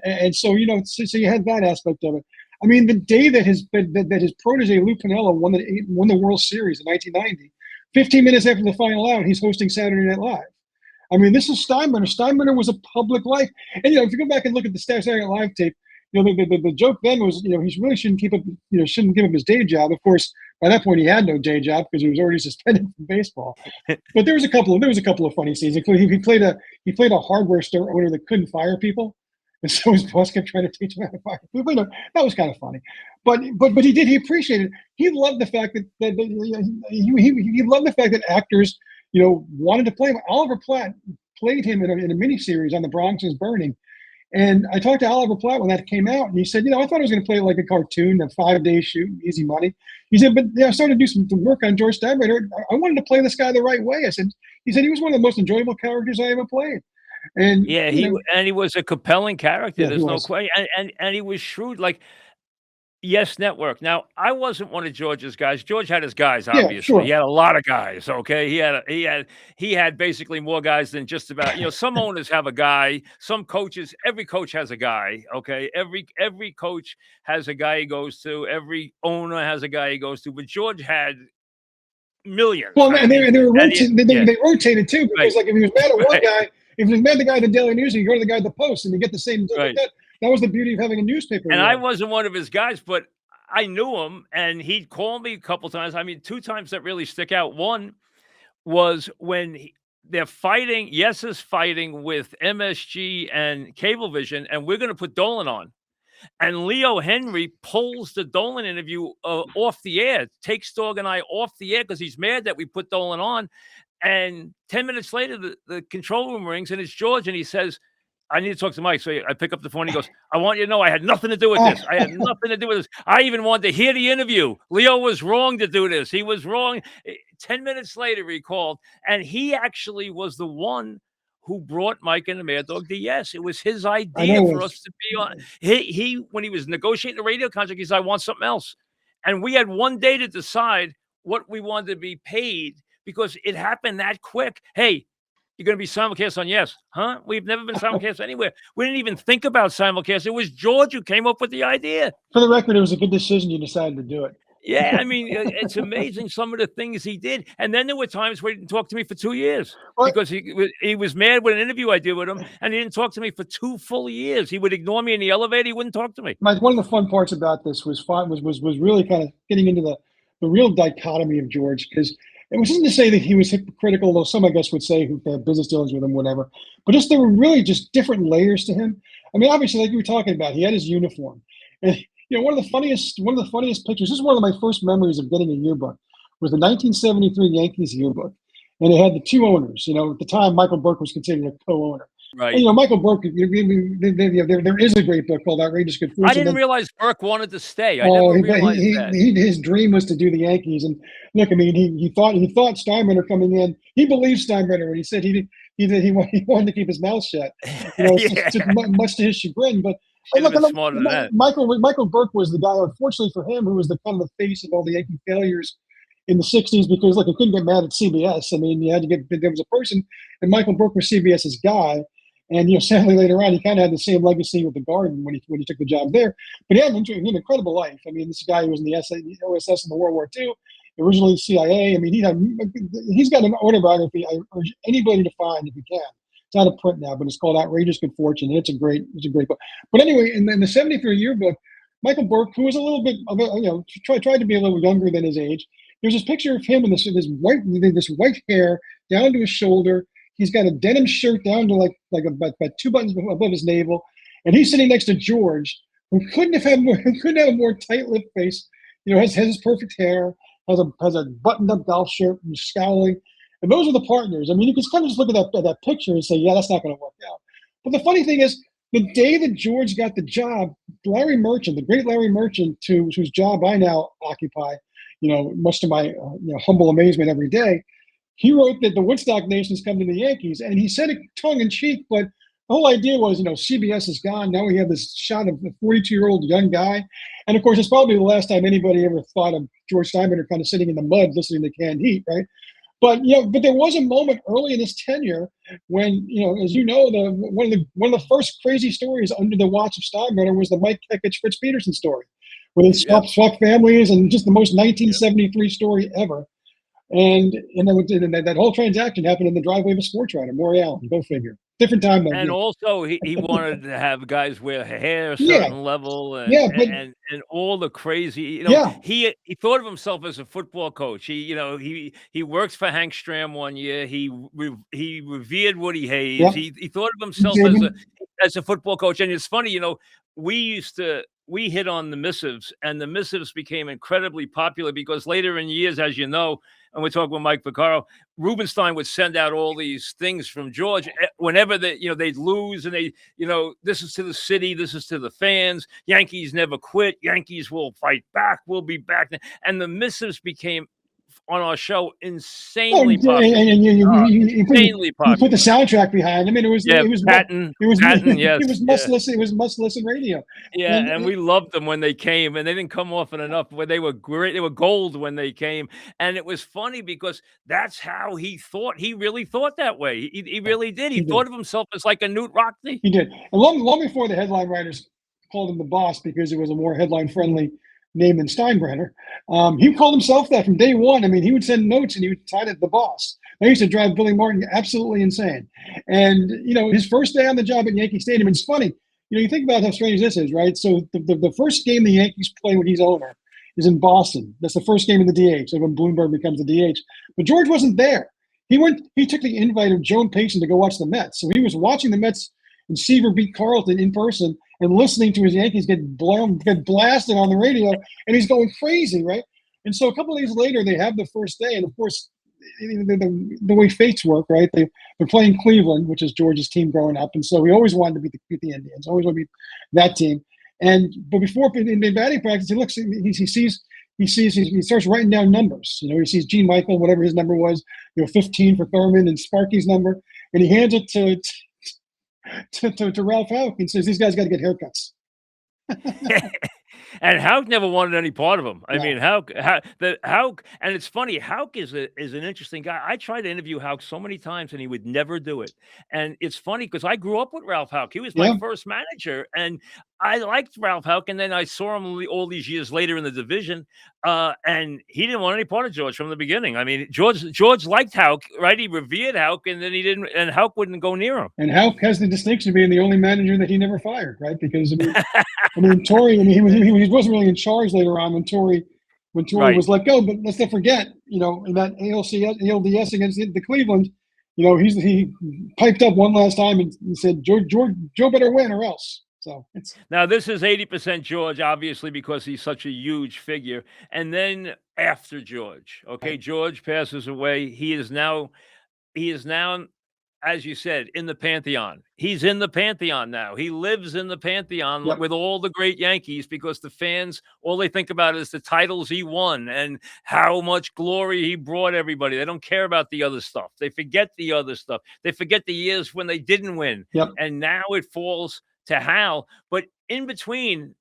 And so so you had that aspect of it. I mean, the day that his protege Lou Piniella won the World Series in 1990, 15 minutes after the final out, he's hosting Saturday Night Live. I mean, this is Steinbrenner. Steinbrenner was a public life, and if you go back and look at the Saturday Night Live tape, the joke then was, he really shouldn't give up his day job. Of course, by that point he had no day job because he was already suspended from baseball. But there was a couple of funny scenes, including he played a hardware store owner that couldn't fire people, and so his boss kept trying to teach him how to fire people. That was kind of funny. But he appreciated it. He loved the fact that he loved the fact that actors wanted to play him. Oliver Platt played him in a miniseries on The Bronx is Burning. And I talked to Oliver Platt when that came out, and he said, I thought I was going to play it like a cartoon, a 5-day shoot, easy money. He said, but I started to do some work on George Steinbrenner. I wanted to play this guy the right way. He said he was one of the most enjoyable characters I ever played. And yeah, he was a compelling character. There's no question, and he was shrewd. Like, Yes Network. Now, I wasn't one of George's guys. George had his guys, obviously. Yeah, sure. He had a lot of guys, okay? He had basically more guys than just about, some owners have a guy, some coaches, every coach has a guy, okay? Every coach has a guy he goes to, every owner has a guy he goes to, but George had millions. Well, and they rotated too, because like if he was mad at one guy, if he was mad at the guy at the Daily News, you go to the guy at the Post and you get the same deal like that. That was the beauty of having a newspaper. And I wasn't one of his guys, but I knew him, and he'd call me a couple times. I mean, 2 times that really stick out. One was when they're fighting. Yes is fighting with MSG and Cablevision, and we're going to put Dolan on. And Leo Henry pulls the Dolan interview off the air, takes Dog and I off the air because he's mad that we put Dolan on. And 10 minutes later, the control room rings, and it's George, and he says, I need to talk to Mike. So I pick up the phone. He goes, I want you to know I had nothing to do with this. I had nothing to do with this. I even wanted to hear the interview. Leo was wrong to do this. He was wrong. 10 minutes later, he called. And he actually was the one who brought Mike and the Mad Dog to Yes. It was his idea for us to be on. He when he was negotiating the radio contract, he said, I want something else. And we had one day to decide what we wanted to be paid because it happened that quick. Hey, you're going to be simulcast on Yes. Huh? We've never been simulcast anywhere. We didn't even think about simulcast. It was George who came up with the idea. For the record, it was a good decision. You decided to do it. Yeah, I mean, it's amazing some of the things he did. And then there were times where he didn't talk to me for 2 years because he was mad with an interview I did with him, and he didn't talk to me for 2 full years. He would ignore me in the elevator. He wouldn't talk to me. Mike, one of the fun parts about this was really kind of getting into the real dichotomy of George, because it wasn't to say that he was hypocritical, though some, I guess, would say who had business dealings with him, whatever. But just there were really just different layers to him. I mean, obviously, like you were talking about, he had his uniform. And, one of the funniest pictures, this is one of my first memories of getting a yearbook, was the 1973 Yankees yearbook. and they had the two owners. At the time, Michael Burke was considered a co-owner. Right. And, Michael Burke, there is a great book called Outrageous Good Fortune. I didn't realize Burke wanted to stay. I Oh, never realized that. his dream was to do the Yankees. And look, I mean, he thought Steinbrenner coming in. He believed Steinbrenner when he said he wanted to keep his mouth shut. Yeah. Much to his chagrin. But Should have been smarter than that. Michael Burke was the guy, unfortunately for him, who was the kind of the face of all the Yankee failures in the '60s, because look, he couldn't get mad at CBS. I mean, you had to get, there was a person, and Michael Burke was CBS's guy. And sadly later on, he kind of had the same legacy with the Garden when he took the job there. But he had an incredible life. I mean, this guy who was in the OSS in the World War II, originally CIA. I mean, he's got an autobiography I urge anybody to find if you can. It's out of print now, but it's called Outrageous Good Fortune, and it's a great book. But anyway, in the 73rd yearbook, Michael Burke, who was a little bit of a, tried to be a little younger than his age, there's this picture of him with this white hair down to his shoulder. He's got a denim shirt down to like about 2 buttons above his navel, and he's sitting next to George, who couldn't have a more tight-lipped face. Has his perfect hair, has a buttoned-up golf shirt, and scowling. And those are the partners. I mean, you can kind of just look at that picture and say, yeah, that's not going to work out. But the funny thing is, the day that George got the job, Larry Merchant, the great Larry Merchant, whose job I now occupy, much to my humble amazement every day, he wrote that the Woodstock Nation's come to the Yankees, and he said it tongue-in-cheek, but the whole idea was, CBS is gone. Now we have this shot of a 42-year-old young guy. And, of course, it's probably the last time anybody ever thought of George Steinbrenner kind of sitting in the mud listening to Canned Heat, right? But, but there was a moment early in his tenure when, as you know, one of the first crazy stories under the watch of Steinbrenner was the Mike Kekich, Fritz Peterson story, where they swapped families, and just the most 1973 story ever. And that whole transaction happened in the driveway of a sports writer, Maury Allen. Go figure. Different time though. And also, he wanted to have guys wear hair a certain level, and all the crazy. He thought of himself as a football coach. He works for Hank Stram one year. He revered Woody Hayes. Yeah. He thought of himself as a football coach. And it's funny, we hit on the missives, and the missives became incredibly popular because later in years, as you know, and we're talking with Mike Vaccaro, Rubenstein would send out all these things from George whenever they'd lose, and this is to the city, this is to the fans. Yankees never quit. Yankees will fight back. We'll be back. And the missives became, on our show, insanely popular. And insanely popular. You put the soundtrack behind. I mean, it was Patton. Yes, it was must-listen. It was must-listen radio. Yeah, and we loved them when they came, and they didn't come often enough. When they were great, they were gold when they came, and it was funny because that's how he thought. He really thought that way. He really did. He thought of himself as like a Newt Rockney. He did. And long before the headline writers called him the boss because it was a more headline-friendly name than Steinbrenner, he called himself that from day one. I mean, he would send notes and he would tie it the boss. That used to drive Billy Martin absolutely insane. And his first day on the job at Yankee Stadium, it's funny. You think about how strange this is, right? So the first game the Yankees play when he's owner is in Boston. That's the first game in the DH, so when Bloomberg becomes the DH. But George wasn't there. He took the invite of Joan Payson to go watch the Mets. So he was watching the Mets and Seaver beat Carlton in person and listening to his Yankees get blasted on the radio, and he's going crazy, right? And so a couple of days later, they have the first day, and of course, the way fates work, right? They're playing Cleveland, which is George's team growing up, and so he always wanted to beat the Indians, always wanted to beat that team. But before in batting practice, he looks, he starts writing down numbers. He sees Gene Michael, whatever his number was, 15 for Thurman, and Sparky's number, and he hands it to Ralph Houck and says, "These guys got to get haircuts." And Houck never wanted any part of him. I mean, Houck, and it's funny. Houck is an interesting guy. I tried to interview Houck so many times, and he would never do it. And it's funny because I grew up with Ralph Houck. He was my first manager, and I liked Ralph Houck. And then I saw him all these years later in the division, and he didn't want any part of George from the beginning. I mean, George liked Houck, right? He revered Houck, and then he didn't, and Houck wouldn't go near him. And Houck has the distinction of being the only manager that he never fired, right? Because Torre, he wasn't really in charge later on when Torre was let go. But let's not forget, in that ALDS against the Cleveland, he piped up one last time and said, Joe better win or else. So it's Now this is 80% George, obviously, because he's such a huge figure. And then after George, okay, right. George passes away. He is now, as you said, in the pantheon. He's in the pantheon now. He lives in the pantheon Yep. with all the great Yankees because the fans, all they think about is the titles he won and how much glory he brought everybody. They don't care about the other stuff. They forget the other stuff. They forget the years when they didn't win. Yep. And now it falls to Hal. But in between,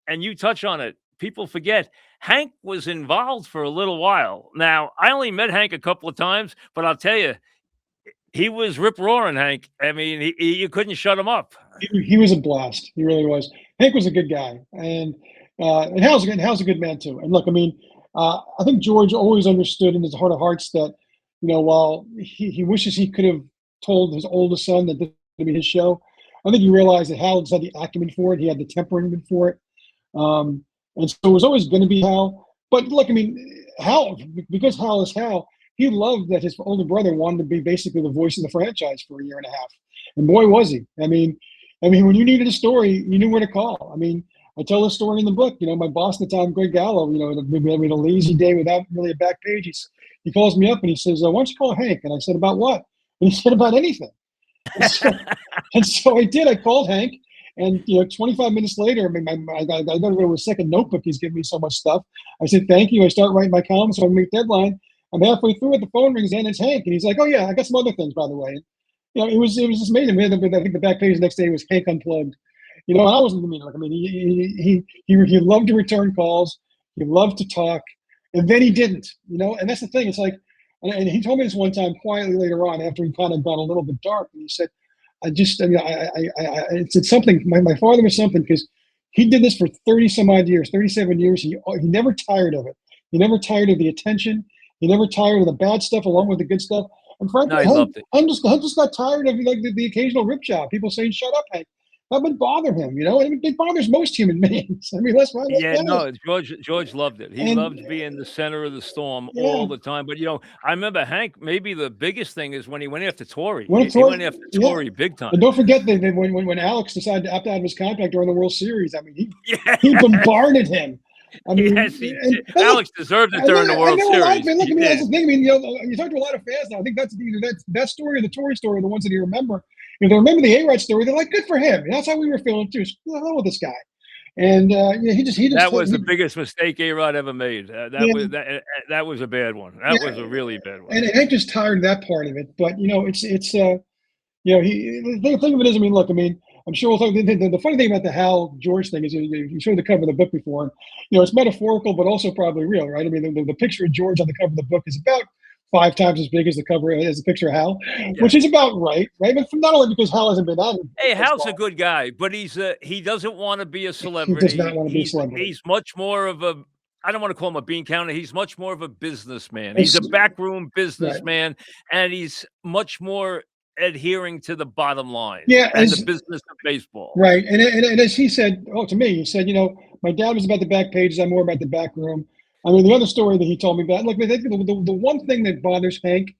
and you touch on it, people forget Hank was involved for a little while. Now, I only met Hank a couple of times, but I'll tell you, he was rip roaring, Hank. I mean, you couldn't shut him up. He was a blast. He really was. Hank was a good guy, and Hal's a good man too. And look, I mean, I think George always understood in his heart of hearts that, while he wishes he could have told his oldest son that this would be his show, I think he realized that Hal just had the acumen for it. He had the temperament for it, and so it was always going to be Hal. But look, I mean, Hal, because Hal is Hal, he loved that his older brother wanted to be basically the voice of the franchise for a year and a half, and boy was he. I mean, when you needed a story, you knew where to call. I mean, I tell this story in the book. My boss at the time, Greg Gallo, maybe having a lazy day without really a back page. He calls me up and he says, "Why don't you call Hank?" And I said, "About what?" And he said, "About anything." And so I did. I called Hank, and 25 minutes later, I mean, I got to go to a second notebook. He's giving me so much stuff. I said, "Thank you." I start writing my column, so I make deadline. I'm halfway through it. The phone rings and it's Hank, and he's like, "Oh yeah, I got some other things, by the way." It was just amazing. I think the back page the next day was Hank Unplugged. I wasn't like, I mean, he loved to return calls. He loved to talk, and then he didn't. And that's the thing. It's like, and he told me this one time quietly later on after he kind of got a little bit dark, and he said, it's something. My father was something because he did this for 30 some odd years, 37 years. He never tired of it. He never tired of the attention. He never tired of the bad stuff along with the good stuff. And No, frankly, I loved it. Hank just got tired of like the occasional rip job. People saying, "Shut up, Hank." That would bother him, it bothers most human beings. I mean, let's Yeah, be honest. no, George loved it. He And loved being the center of the storm yeah, all the time. But I remember Hank. Maybe the biggest thing is when he went after Torrey. when He, it's he went after yeah. Torrey big time. And don't forget that when Alex decided to opt out of his contract during the World Series, I mean, he Yeah. bombarded him. I mean, Yes, he and did. look, Alex deserved it I during the know, I World know a lot of Series. fans. Look, He I mean, that's did. the thing. I mean, you talk to a lot of fans now. I think that's that story, or the Tory story, the ones that you remember. They remember the A-Rod story. They're like, good for him. And that's how we were feeling too. What the hell with this guy? And That was the biggest mistake A-Rod ever made. That was yeah, that was a bad one. That was yeah. a really bad one. And Hank just tired that part of it. But the thing of it is, I mean, look, I mean, I'm sure we'll talk. The funny thing about the Hal George thing is you showed the cover of the book before, and it's metaphorical, but also probably real, right? I mean, the picture of George on the cover of the book is about 5 times as big as the picture of Hal, Yeah. which is about right? But not only because Hal hasn't been on Hey, as Hal's a long, good guy, but he doesn't want to be a he does not celebrity. want to be a celebrity. He's much more of a I don't want to call him a bean counter. He's much more of a businessman. He's It's, a backroom right? businessman, and he's much more adhering to the bottom line Yeah, and the business of baseball. right. And as he said, to me, he said, my dad was about the back pages. I'm more about the back room. I mean, the other story that he told me about, look, I think the one thing that bothers Hank,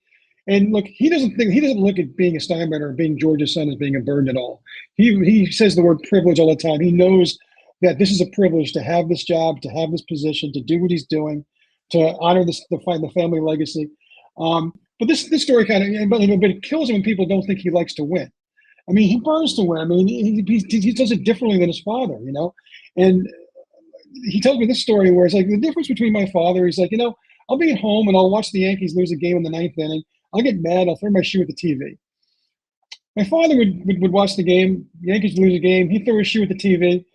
and look, he doesn't look at being a Steinbrenner or being George's son as being a burden at all. He says the word privilege all the time. He knows that this is a privilege to have this job, to have this position, to do what he's doing, to honor the family legacy. But this story kind of, but it kills him when people don't think he likes to win. I mean, he burns to win. I mean, he does it differently than his father. And he tells me this story where it's like the difference between my father. He's like, I'll be at home and I'll watch the Yankees lose a game in the ninth inning. I'll get mad. I'll throw my shoe at the TV. My father would watch the game. The Yankees lose a game. He'd throw his shoe at the TV.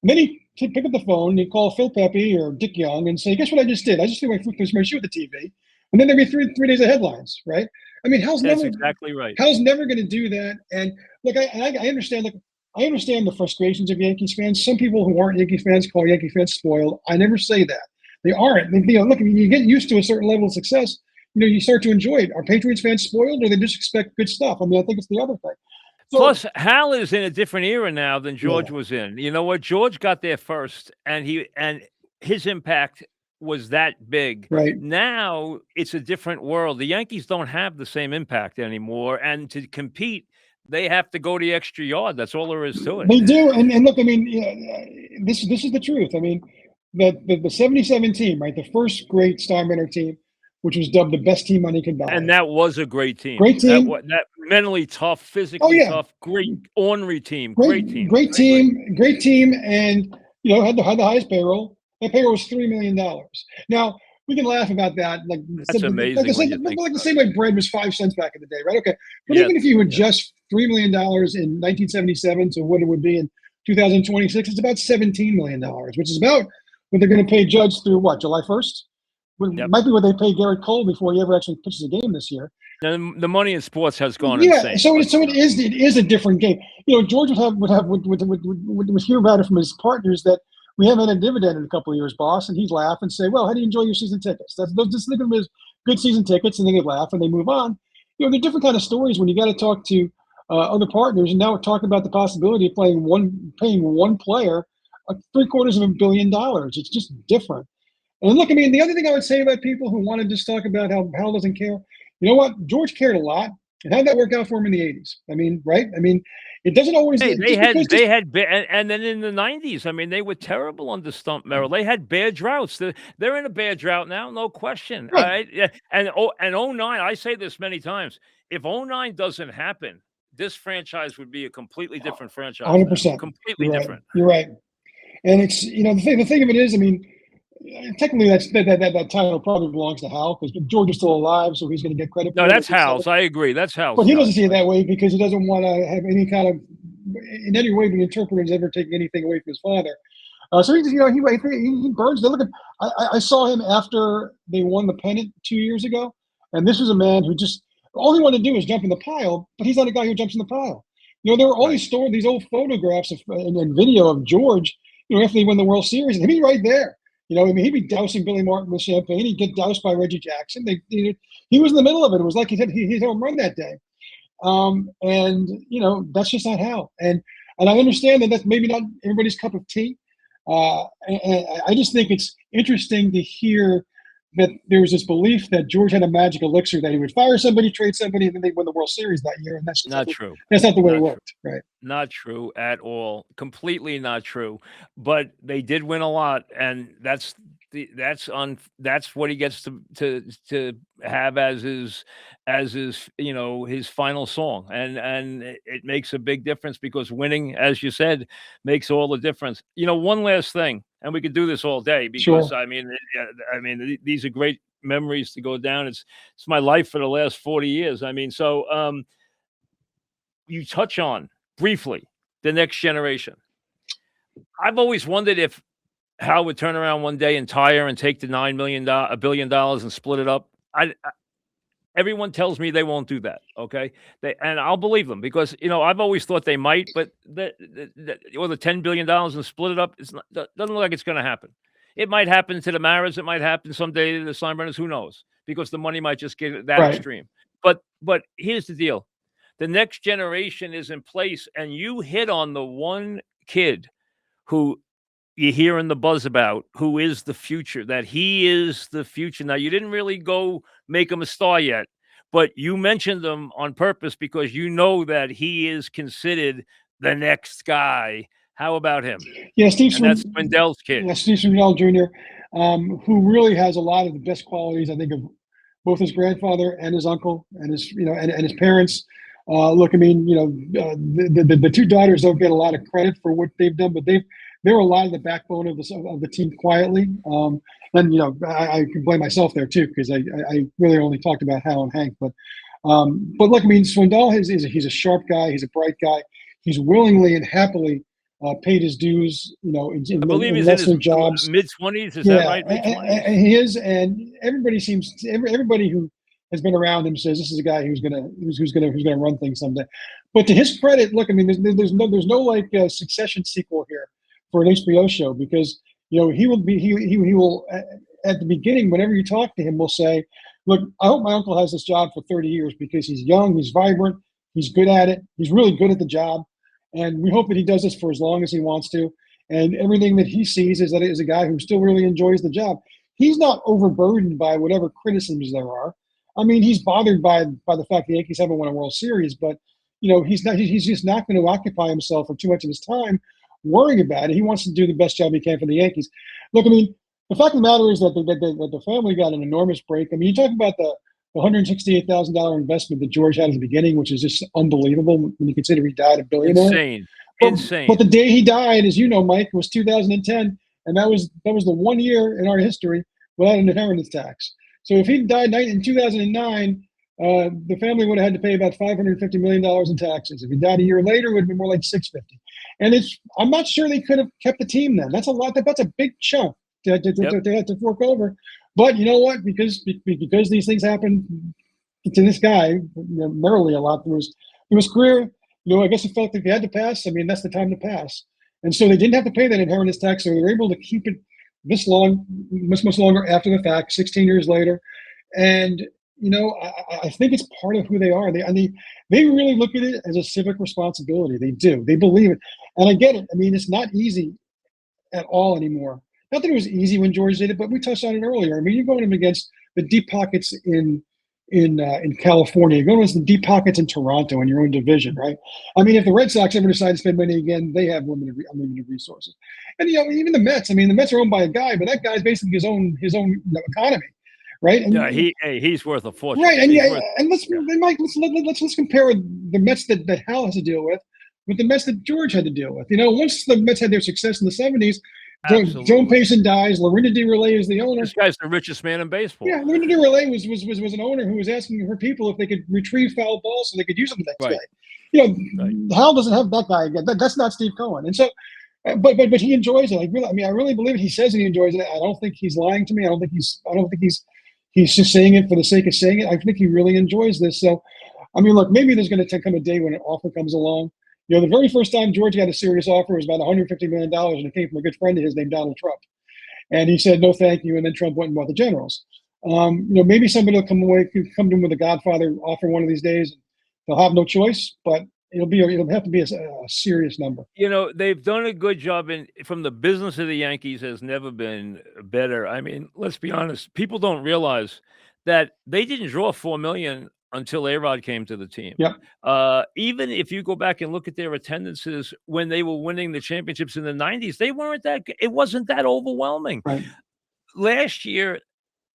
And then he'd pick up the phone and he'd call Phil Pepe or Dick Young and say, guess what I just did? I just threw my shoe at the TV. And then there'd be three days of headlines, right? I mean, That's exactly right. Hal's never going to do that. And look, I understand. Look, I understand the frustrations of Yankees fans. Some people who aren't Yankee fans call Yankee fans spoiled. I never say that. They aren't. Look, you get used to a certain level of success. You start to enjoy it. Are Patriots fans spoiled, or they just expect good stuff? I mean, I think it's the other thing. So Plus, Hal is in a different era now than George yeah, was in. You know what? George got there first, and his impact was that big. right. Now it's a different world. The Yankees don't have the same impact anymore, and to compete, they have to go the extra yard. That's all there is to it. They do, and look, I mean, this is the truth. I mean, the 77 team, right? The first great Steinbrenner team, which was dubbed the best team money could buy. And that was a great team. Great team. That mentally tough, physically tough, great ornery team. Great team. Great team, and had the highest payroll. That payroll was $3 million. Now we can laugh about that, like that's amazing. Like the same way bread was 5 cents back in the day, right? Okay, but even if you adjust $3 million in 1977 to what it would be in 2026, it's about $17 million, which is about what they're going to pay Judge through July 1st. Might be what they pay Garrett Cole before he ever actually pitches a game this year. And the money in sports has gone insane. So it is a different game. George would hear about it from his partners that we haven't had a dividend in a couple of years, boss, and he'd laugh and say, "Well, how do you enjoy your season tickets?" Just think of them as good season tickets, and then they laugh and they move on. They're different kind of stories when you got to talk to other partners, and now we're talking about the possibility of paying one player $750 million. It's just different. And look, I mean, the other thing I would say about people who want to just talk about how Hal doesn't care, you know what? George cared a lot. And how'd that work out for him in the 80s? I mean, right? I mean, it doesn't always. Hey, and then in the 90s, I mean, they were terrible under Stump Merrill. They had bad droughts. They're in a bad drought now, no question. Right. All right? And 09, I say this many times. If 09 doesn't happen, this franchise would be a completely different franchise. 100%. Completely different. You're right. And it's, the thing of it is, I mean, technically that title probably belongs to Hal because George is still alive, so he's going to get credit. No, that's Hal's. I agree. That's Hal's. But he doesn't see it that way because he doesn't want to have any kind of, in any way, be interpreted as ever taking anything away from his father. So he burns. Look at. I saw him after they won the pennant 2 years ago, and this was a man who just all he wanted to do was jump in the pile, but he's not a guy who jumps in the pile. There were all these old photographs and video of George. After they won the World Series, and he'd be right there. I mean, he'd be dousing Billy Martin with champagne. He'd get doused by Reggie Jackson. He was in the middle of it. It was like he hit home run that day. And that's just not Hal. And I understand that that's maybe not everybody's cup of tea. And I just think it's interesting to hear that there was this belief that George had a magic elixir that he would fire somebody, trade somebody, and then they win the World Series that year. And that's not true. That's not the way it worked, right? Not true at all. Completely not true. But they did win a lot, and that's what he gets to have as his his final song, and it makes a big difference because winning, as you said, makes all the difference. One last thing, and we could do this all day because sure. I mean these are great memories to go down. It's my life for the last 40 years. I mean, so you touch on briefly the next generation. I've always wondered if Hal would turn around one day and tire and take the $1 billion and split it up. Everyone tells me they won't do that. Okay, and I'll believe them because I've always thought they might, but the $10 billion and split it up, doesn't look like it's going to happen. It might happen to the Maras. It might happen someday to the Steinbrenners. Who knows? Because the money might just get that extreme. But here's the deal: the next generation is in place, and you hit on the one kid who you hear in the buzz about, who is the future, that he is the future. Now, you didn't really go make him a star yet, but you mentioned him on purpose because you know that he is considered the next guy. How about him? Yeah, that's Swindell's kid. Yeah, Steve Swindell Jr., who really has a lot of the best qualities, I think, of both his grandfather and his uncle and his, and his parents. Look, I mean, the two daughters don't get a lot of credit for what they've done, but they're a lot of the backbone of the team quietly. And I can blame myself there too because I really only talked about Hal and Hank. But look, I mean, Swindell he's a sharp guy. He's a bright guy. He's willingly and happily paid his dues. I believe he's in his jobs. Mid-20s. Is that right? Mid-20s. And he is, and everybody who has been around him says this is a guy who's gonna run things someday. But to his credit, look, I mean, there's no like Succession sequel here for an HBO show because he will at the beginning, whenever you talk to him, will say, look, I hope my uncle has this job for 30 years because he's young, he's vibrant, he's good at it, he's really good at the job, and we hope that he does this for as long as he wants to. And everything that he sees is that is a guy who still really enjoys the job. He's not overburdened by whatever criticisms there are. I mean, he's bothered by the fact the Yankees haven't won a World Series, but he's just not going to occupy himself for too much of his time worrying about it. He wants to do the best job he can for the Yankees. Look, I mean, the fact of the matter is that the family got an enormous break. I mean, you talk about the $168,000 investment that George had at the beginning, which is just unbelievable when you consider he died a billionaire. Insane. But, Insane. But the day he died, as you know, Mike, was 2010, and that was the 1 year in our history without an inheritance tax. So if he died in 2009, the family would have had to pay about $550 million in taxes. If he died a year later, it would have been more like $650. And I'm not sure they could have kept the team then. That's a lot. That's a big chunk to have to fork over. But you know what? Because these things happen to this guy, merrily a lot through his career. I guess it felt like if he had to pass, I mean, that's the time to pass. And so they didn't have to pay that inheritance tax, so they were able to keep it this long, much longer after the fact, 16 years later. And I think it's part of who they are. They really look at it as a civic responsibility. They do. They believe it, and I get it. I mean, it's not easy at all anymore. Not that it was easy when George did it, but we touched on it earlier. I mean, you're going up against the deep pockets in California. You're going against the deep pockets in Toronto in your own division, right? I mean, if the Red Sox ever decide to spend money again, they have unlimited resources. And even the Mets. I mean, the Mets are owned by a guy, but that guy's basically his own economy, right? And, he's worth a fortune, right? And Mike, let's compare the Mets that Hal has to deal with the Mets that George had to deal with. Once the Mets had their success in the '70s. Joan Payson dies. Lorinda DeRelay is the owner. This guy's the richest man in baseball. Yeah, Lorinda DeRelay was an owner who was asking her people if they could retrieve foul balls so they could use them the next day. Hal doesn't have that guy again. That's not Steve Cohen. And so, but he enjoys it. I really believe it. He says he enjoys it. I don't think he's lying to me. I don't think he's just saying it for the sake of saying it. I think he really enjoys this. So, I mean, look, maybe there's going to come a day when an offer comes along. The very first time George got a serious offer was about $150 million, and it came from a good friend of his named Donald Trump. And he said, no, thank you. And then Trump went and bought the Generals. Maybe somebody will come to him with a Godfather offer one of these days. They'll have no choice, but it'll have to be a serious number. They've done a good job from the business of the Yankees has never been better. I mean, let's be honest. People don't realize that they didn't draw $4 million until A-Rod came to the team. Yep. Even if you go back and look at their attendances when they were winning the championships in the 90s, it wasn't that overwhelming. Right. Last year,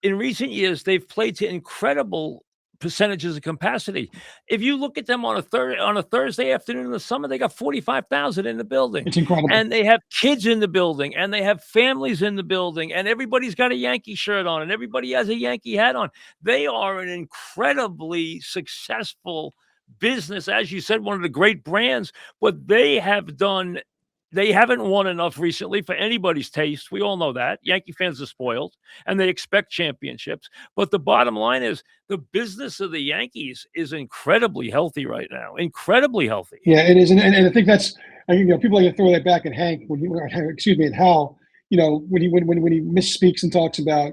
in recent years, they've played to incredible percentages of capacity. If you look at them on a Thursday afternoon in the summer, they got 45,000 in the building. It's incredible. And they have kids in the building, and they have families in the building, and everybody's got a Yankee shirt on, and everybody has a Yankee hat on. They are an incredibly successful business, as you said, one of the great brands, but they haven't won enough recently for anybody's taste. We all know that. Yankee fans are spoiled, and they expect championships. But the bottom line is the business of the Yankees is incredibly healthy right now. Incredibly healthy. Yeah, it is. And I think that's, people like to throw that back at Hank, at Hal, when he misspeaks and talks about,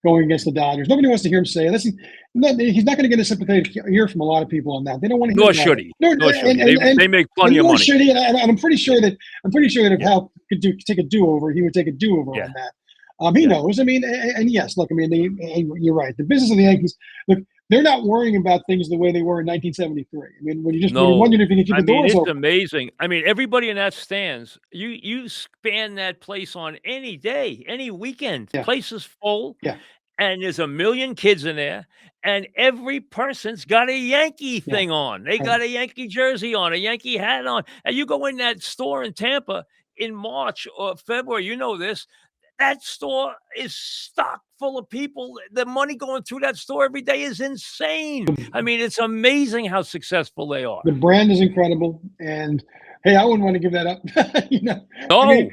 going against the Dodgers. Nobody wants to hear him say it. He's not going to get a sympathetic ear from a lot of people on that. They don't want to hear. Nor should he. They make plenty of money. Should he? And I'm pretty sure that if Hal could take a do-over, he would take a do-over on that. He knows. I mean, and yes, look. I mean, you're right. The business of the Yankees. Look, they're not worrying about things the way they were in 1973. I mean, when you wondered if you could keep the doors open. It's amazing. I mean, everybody in that stands. You span that place on any day, any weekend. The place is full. Yeah. And there's a million kids in there, and every person's got a Yankee thing on. They got a Yankee jersey on, a Yankee hat on. And you go in that store in Tampa in March or February, you know this, that store is stocked full of people. The money going through that store every day is insane. I mean, it's amazing how successful they are. The brand is incredible, and hey, I wouldn't want to give that up.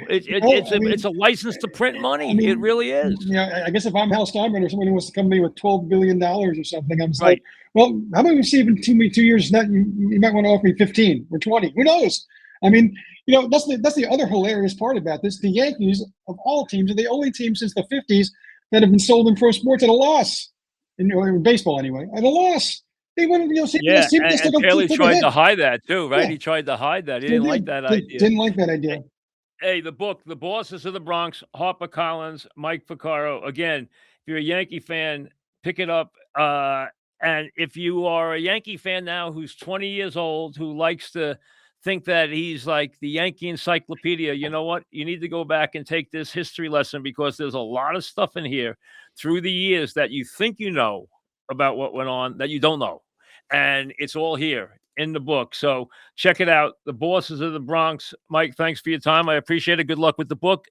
It's a license to print money. It really is. I guess if I'm Hal Steinbrenner, somebody wants to come to me with $12 billion or something, I'm like, well, how about we see if in 2 years you might want to offer me 15 or 20? Who knows? I mean, that's the other hilarious part about this. The Yankees, of all teams, are the only team since the 50s that have been sold in pro sports at a loss. In baseball, anyway, at a loss. They went, and Haley tried to hide that too, right? Yeah. He tried to hide that. He didn't like that idea. Didn't like that idea. Hey, the book, The Bosses of the Bronx, HarperCollins, Mike Vaccaro. Again, if you're a Yankee fan, pick it up. And if you are a Yankee fan now who's 20 years old, who likes to think that he's like the Yankee encyclopedia, you know what? You need to go back and take this history lesson, because there's a lot of stuff in here through the years that you think you know about what went on that you don't know. And it's all here in the book. So check it out. The Bosses of the Bronx. Mike, thanks for your time. I appreciate it. Good luck with the book.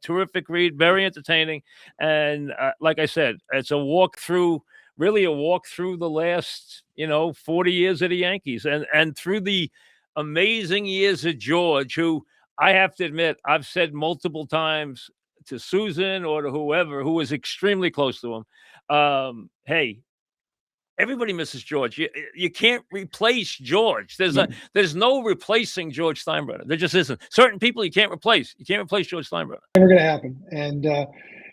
Terrific read, very entertaining. And like I said, it's a walk through, really a walk through the last, 40 years of the Yankees, and through the amazing years of George, who I have to admit, I've said multiple times to Susan or to whoever who was extremely close to him, hey, everybody misses George. You can't replace George. There's no replacing George Steinbrenner. There just isn't. Certain people you can't replace. You can't replace George Steinbrenner. Never going to happen. And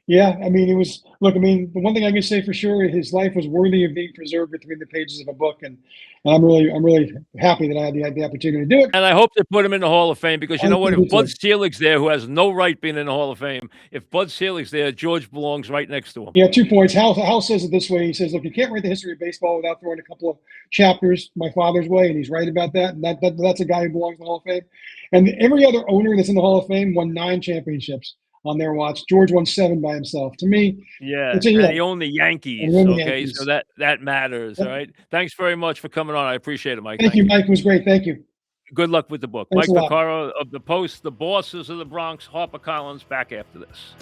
yeah, I mean, the one thing I can say for sure, his life was worthy of being preserved between the pages of a book. And I'm really happy that I had the opportunity to do it. And I hope they put him in the Hall of Fame, because you know what? If Bud Selig's there, who has no right being in the Hall of Fame, if Bud Selig's there, George belongs right next to him. Yeah, 2 points. Hal says it this way. He says, look, you can't write the history of baseball without throwing a couple of chapters my father's way. And he's right about that. And that's a guy who belongs in the Hall of Fame. And every other owner that's in the Hall of Fame won 9 championships on their watch. George won 7 by himself. To me, yeah, and he owned the Yankees. Yankees. So that matters. All right. Thanks very much for coming on. I appreciate it, Mike. Thank you, Mike. It was great. Thank you. Good luck with the book. Thanks Mike Vaccaro of the Post, The Bosses of the Bronx, HarperCollins, back after this.